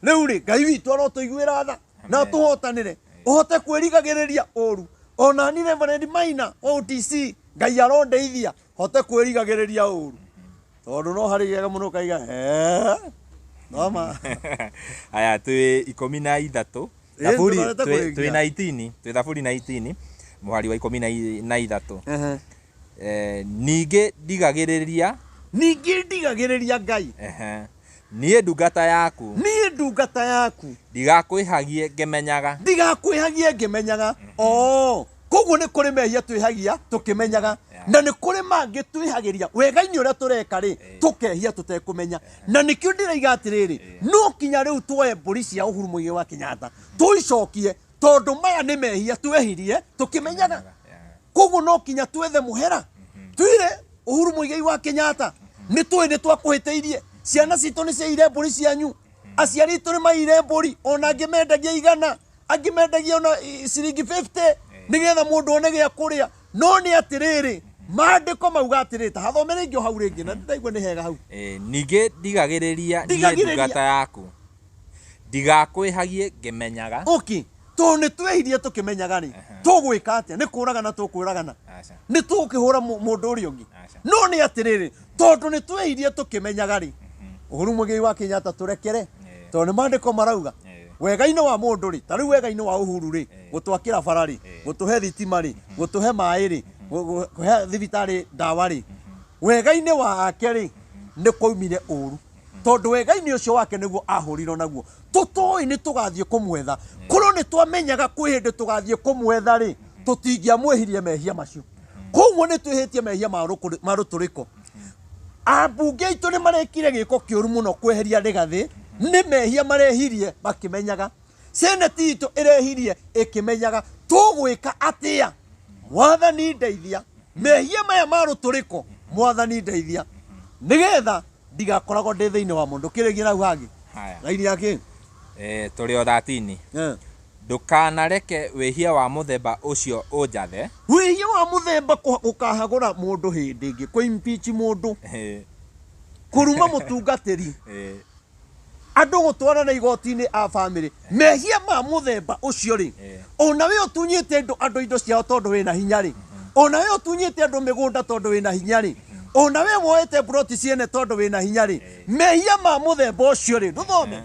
Rĩu rĩ Ngai witũ arotũiguĩra tha na tũhotanĩre ũhote kwĩrigagĩrĩria ũru ona ni Reverend Maina OTC Ngai arondeithia hote kwĩrigagĩrĩria ũru tondũ no harĩ gega mũno kaiga Mama. Aya twĩ 13 thaburi twĩ 19 twĩ thaburi 19 muhari wa 13 ningĩ ndigagĩrĩria Ngai niĩ ndungata yaku ndigakwĩhagie ngĩmenyaga koguo nĩ kũrĩ mehia twĩhagia tũkĩmenyaga na nĩ kũrĩ mangĩ twĩhagĩria wega-inĩ ũrĩa tũreka rĩ tũkehia tũtekũmenya na nĩkĩo ndĩraiga atĩrĩrĩ no kinya rĩu tuoye mbũri cia Uhuru Mũigai wa Kenyatta tũicokie tondũ maya nĩ mehia twehirie tũkĩmenyaga. Koguo no kinya twethe mũhera twire Uhuru Mũigai wa Kenyatta nĩ tũĩ nĩ twakũhĩtĩirie ciana citũ nĩ ciaire mbũri cianyu aciari itũ nĩ maire mbũri ona angĩ mendagia 100 angĩ mendagia ona ciringi 50 nĩgetha mũndũ one gĩa kũrĩa no nĩ atĩrĩrĩ maandĩko mauga atĩrĩrĩ ta hathomere ingĩ hau rĩngĩ na ndaigua nĩ hega hau ningĩ ndigagĩrĩria niĩ ndungata yaku ndigakwĩhagie ngĩmenyaga okay to nĩ twehirie tũkĩmenyaga rĩ tũgwĩka atĩa nĩ kũragana tũkwĩragana nĩ tũkĩhũra mũndũ ũrĩa ũngĩ no nĩ atĩrĩrĩ tondũ nĩ twehirie tũkĩmenyaga rĩ Uhuru Muigai wa Kenyatta tũrekere to nĩ maandĩko marauga wega-inĩ wa mũndũ rĩ ta rĩu wega-inĩ wa Uhuru rĩ gũtwakĩra bara rĩ gũtũhe thitima rĩ gũtũhe maĩ rĩ gũhe thibitarĩ ndawa rĩ wega-inĩ wake rĩ nĩ kwaumire ũru tondu wega-inĩ ũcio wake nĩguo ahũrirwo naguo tũtoĩ nĩ tũgathiĩ kũmwetha korwo nĩ twamenyaga kwĩ hĩndĩ tũgathiĩ kũmwetha rĩ tũtingĩamwĩhirie mehia macio koguo nĩ twĩhĩtie mehia ma rũtũrĩko ambunge aitũ nĩ marekire gĩko kĩũru mũno kweheria Rigathĩ nĩ mehia marehirie makĩmenyaga seneti itũ ĩrehirie ĩkĩmenyaga tũgwĩka atĩa mwathani ndeithia mehia maya ma rũtũrĩko mwathani ndeithia nĩgetha ndigakoragwo ndĩ thĩinĩ wa mũndũ kĩrĩgĩ nau hangĩ raini yake tũrĩ o 13 ndũkanareke wĩhia wa mũthemba ũcio ũnjathe wĩhia wa mũthemba ũkahagũra mũndũ hĩndĩ ĩngĩ kũ impeach mũndũ kũruma mũtungatĩri andũ gũtwarana igoti-inĩ a family mehia ma mũthemba ũcio rĩ ona we ũtunyĩte andũ indo ciao tondũ wĩna hinya rĩ ona we ũtunyĩte andũ mĩgũnda tondũ wĩna hinya rĩ ona we woete broti ciene tondũ wĩna hinya rĩ mehia ma mũthemba ũcio rĩ ndũthome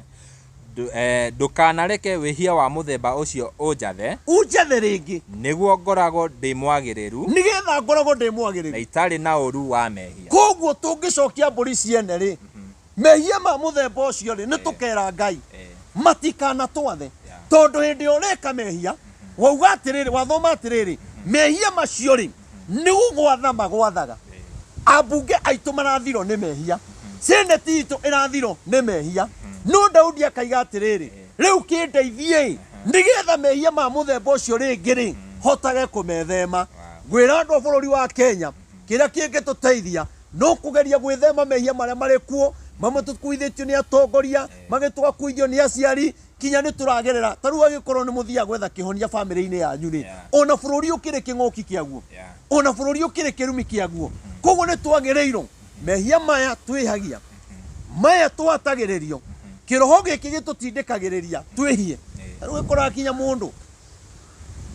ndũkanareke wĩhia wa mũthemba ũcio ũnjathe rĩngĩ nĩguo ngoragwo ndĩ mwagĩrĩru nĩgetha ngoragwo ndĩ mwagĩrĩru na itarĩ na ũru wa mehia koguo tũngĩcokia mbũri ciene rĩ mehia ma mũthemba ũcio rĩ nĩ tũkera Ngai matikanatwathe tondũ hĩndĩ ũreka mehia wauga atĩrĩrĩ wathoma atĩrĩrĩ mehia macio rĩ nĩ gũgwatha magwathaga ambunge aitũ marathirwo nĩ mehia seneti itũ ĩrathirwo nĩ mehia no Daudi akaiga atĩrĩrĩ rĩu kĩndeithie nĩgetha mehia ma mũthemba ũcio rĩngĩ rĩ hotage kũmethema ngwĩra andũ a bũrũri wa Kenya kĩrĩa kĩngĩtũteithia no kũgeria gwĩthema mehia marĩa marĩ kuo mamwe tũkuithĩtio nĩ atongoria magĩtũgakuithio nĩ aciari kinya nĩ tũragerera ta rĩu agĩkorwo nĩ mũthia gwetha kĩhonia bamĩrĩ-inĩ yanyu rĩ ona bũrũri ũkĩrĩ kĩng'oki kĩaguo ona bũrũri ũkĩrĩ kĩrumi kĩaguo koguo nĩ twagĩrĩirwo mehia maya twĩhagia maya twatagĩrĩrio kĩroho gĩkĩ gĩtũtindĩkagĩrĩria twĩhie rĩu ũkoraga kinya mũndũ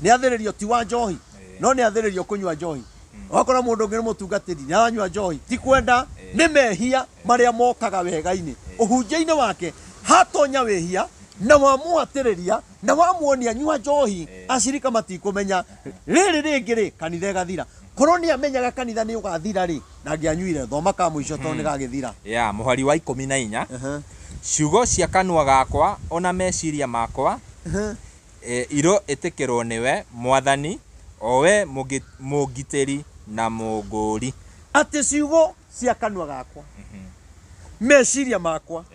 nĩ athĩrĩrio ti wa njohi no nĩ athĩrĩrio kũnyua njohi wakora mũndũ ũngĩ nĩ mũtungatĩri nĩ aranyua njohi ti kwenda nĩ mehia marĩa mokaga wega-inĩ ũhunjia-inĩ wake hatonya wĩhia na wamũhatĩrĩria na wamuonia nyua njohi acirika matikũmenya rĩrĩ rĩngĩ rĩ kanitha ĩgathira korwo nĩ amenyaga kanitha nĩ ũgathira rĩ na ngĩanyuire thoma ka mũico tondũ nĩ gagĩthira mũhari wa 14 ciugo cia kanua gakwa ona meciria makwa iro ĩtĩkĩrwo nĩwe mwathani owe mũgitĩri na mũngũri atĩ ciugo cia kanua gakwa meciria makwa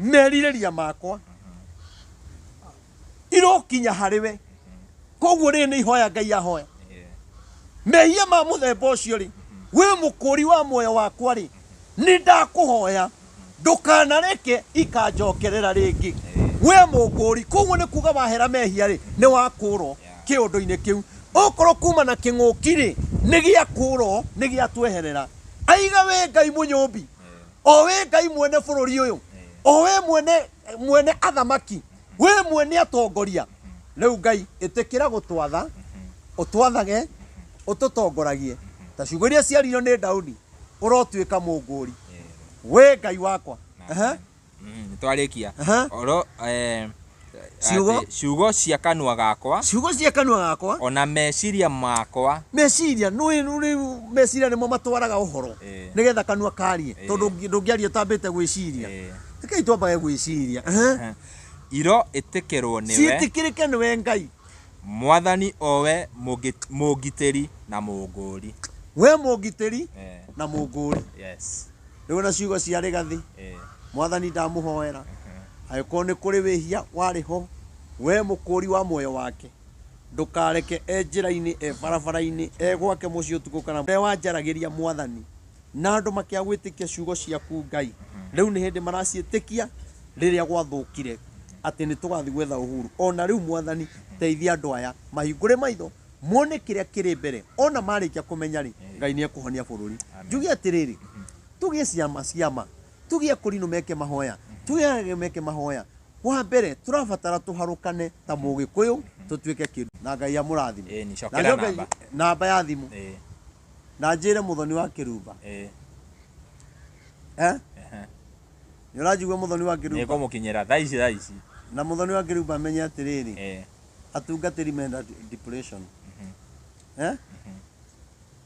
merirĩria makwa irokinya harĩwe koguo rĩ nĩ ihoya Ngai ahoya mehia ma mũthemba ũcio rĩ we mũkũri wa muoyo wakwa rĩ nĩ ndakũhoya ndũkanareke ikanjokerera rĩngĩ we mũngũri koguo nĩ kuga wahera mehia rĩ nĩ wakũrwo kĩũndũ-inĩ kĩu okorwo kuma na kĩng'ũki rĩ nĩ gĩakũrwo nĩ gĩatweherera aiga we Ngai mũnyũmbi o we Ngai mwene bũrũri ũyũ o we mwene athamaki we mwene atongoria rĩu Ngai ĩtĩkĩra gũtwatha ũtwathage ũtũtongoragie ta ciugo iria ciarirwo nĩ Daudi ũrotuĩka mũngũri we Ngai wakwa nĩtwarĩkia oro ciugo cia kanua gakwa ona meciria makwa meciria meciria nĩmo matwaraga ũhoro nĩgetha kanua karie tondũ ndũngĩaria ũtambĩte gwĩciria tikai twambage gwĩciria iro ĩtĩkĩrwo nĩwe ciĩtĩkĩrĩke nĩwe Ngai mwathani owe mũgitĩri na mũngũri we mũgitĩri na mũngũri rĩu na ciugo cia Rigathĩ mwathani ndamũhoera angĩkorwo nĩ kũrĩ wĩhia warĩ ho we mũkũri wa muoyo wake ndũkareke njĩra-inĩ barabara-inĩ gwake mũciĩ ũtukũ kana ũrĩa wanjaragĩria mwathani na andũ makĩaga gwĩtĩkia ciugo ciaku Ngai rĩu nĩ hĩndĩ maraciĩtĩkia rĩrĩa gwathũkire atĩ nĩ tũgathiĩ gwetha Uhuru ona rĩu mwathani teithia andũ aya mahingũre maitho muone kiria kiri mbere ona marikia kumenya ri Ngai ni ekuhonia bururi njugi atiriri tugie ciama tugie kurino meke mahoya tugie meke mahoya kwa mbere turabatara tuharukane ta mugikuyu tutuike kindu na Ngai amurathime ni cokera namba ya thimu na njire muthoni wa Kirumba ni urajigwa muthoni wa Kirumba niko mukinyira thaici na muthoni wa Kirumba amenye atiriri atungatiri menda depression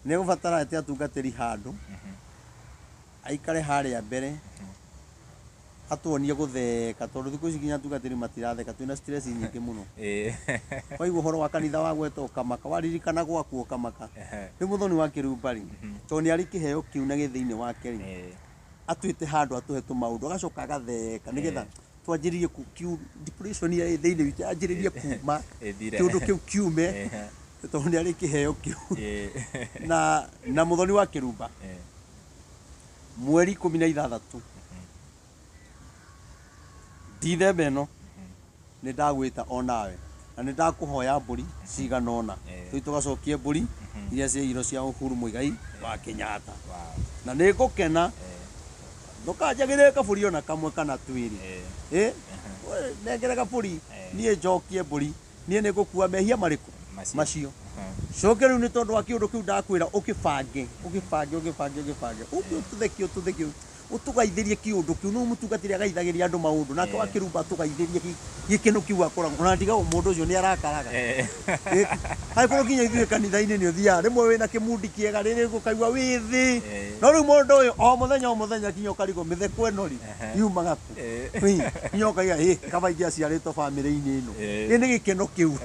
ni gubatara ati atungatiri handu aikare haria mbere atuonie gutheka tondu thiku ici nginya atungatiri matiratheka twina stress nyingi muno kwa hivyo horo wa kanitha wa gwetwo kamaka waririkana gwaku kamaka ni muthoni wa Kirumba ri tondu ni ari kiheo kiu na githiini wake ri atuite handu atuhetu maundu agacoka agatheka nigetha twanjiririe kiu depression ya thiini wiki anjiririe kuma kiundu kiu kiume tondu ni ari kiheo kiu na muthoni wa Kirumba mweri 16 Dithemba ĩno nĩ ndagwĩta onawe na nĩ ndakuhoya mburi cigana ona tugacokie mburi iria cia iro cia Uhuru Muigai wa Kenyatta na nĩ ngũkena ndukanjagĩrĩre kaburi ona kamwe kana twĩrĩ nengere kaburi niĩ njokie mburi niĩ nĩ ngũkua mehia marĩkũ macio coke rĩu nĩ tondũ wa kĩũndũ kĩu ndakwĩra ũkĩbange ũtutheki utugaithirie kiundu kiu no mutungatire agaithagiria andu maundu nake wa Kirumba tugaithirie gikeno kiu akoragwo na ndiga mundu ucio ni arakaraga hai ko kinya ithuĩ kanitha-inĩ ni uthia rimwe wina kimundi kiega riri gukaigua wi thi no riu mundu uyu o muthenya kinya ukarigo mitheko ĩno ri yumaga ku nyoka ya kabaingi aciarĩtwo bamĩrĩ-inĩ ĩno ni gikeno kiu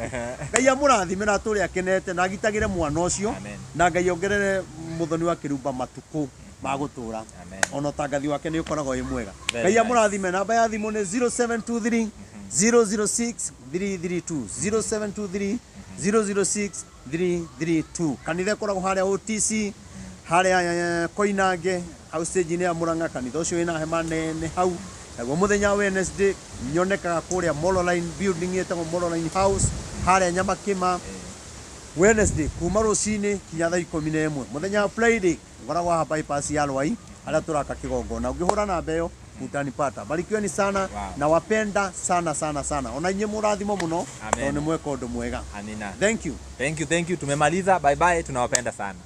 Ngai amũrathime na atũre akenete na agitagire mwana ucio na Ngai ongerere muthoni wa Kirumba matuku magutura ono tangathi wake ni ukoragwo wi mwega Ngai amũrathime namba ya thimu ni 0723 006 332 0723 006 332 kanitha koragwo haria OTC haria Koinange hau stage ni ya Murang'a kanitha ucio wina hema nene hau naguo muthenya Wednesday nyonekaga kuria Mololine building yetagwo Mololine House haria Nyamakima Wednesday kuma rucini kinya thaa 11 muthenya Friday ngoragwo ha bypass ya Rwai haria turaka kigongona ungihura namba iyo utanipata barikiweni sana na wapenda sana ona nyinyi murathimo muno ni mweka undu mwega amina thank you tumemaliza bye bye tunawapenda sana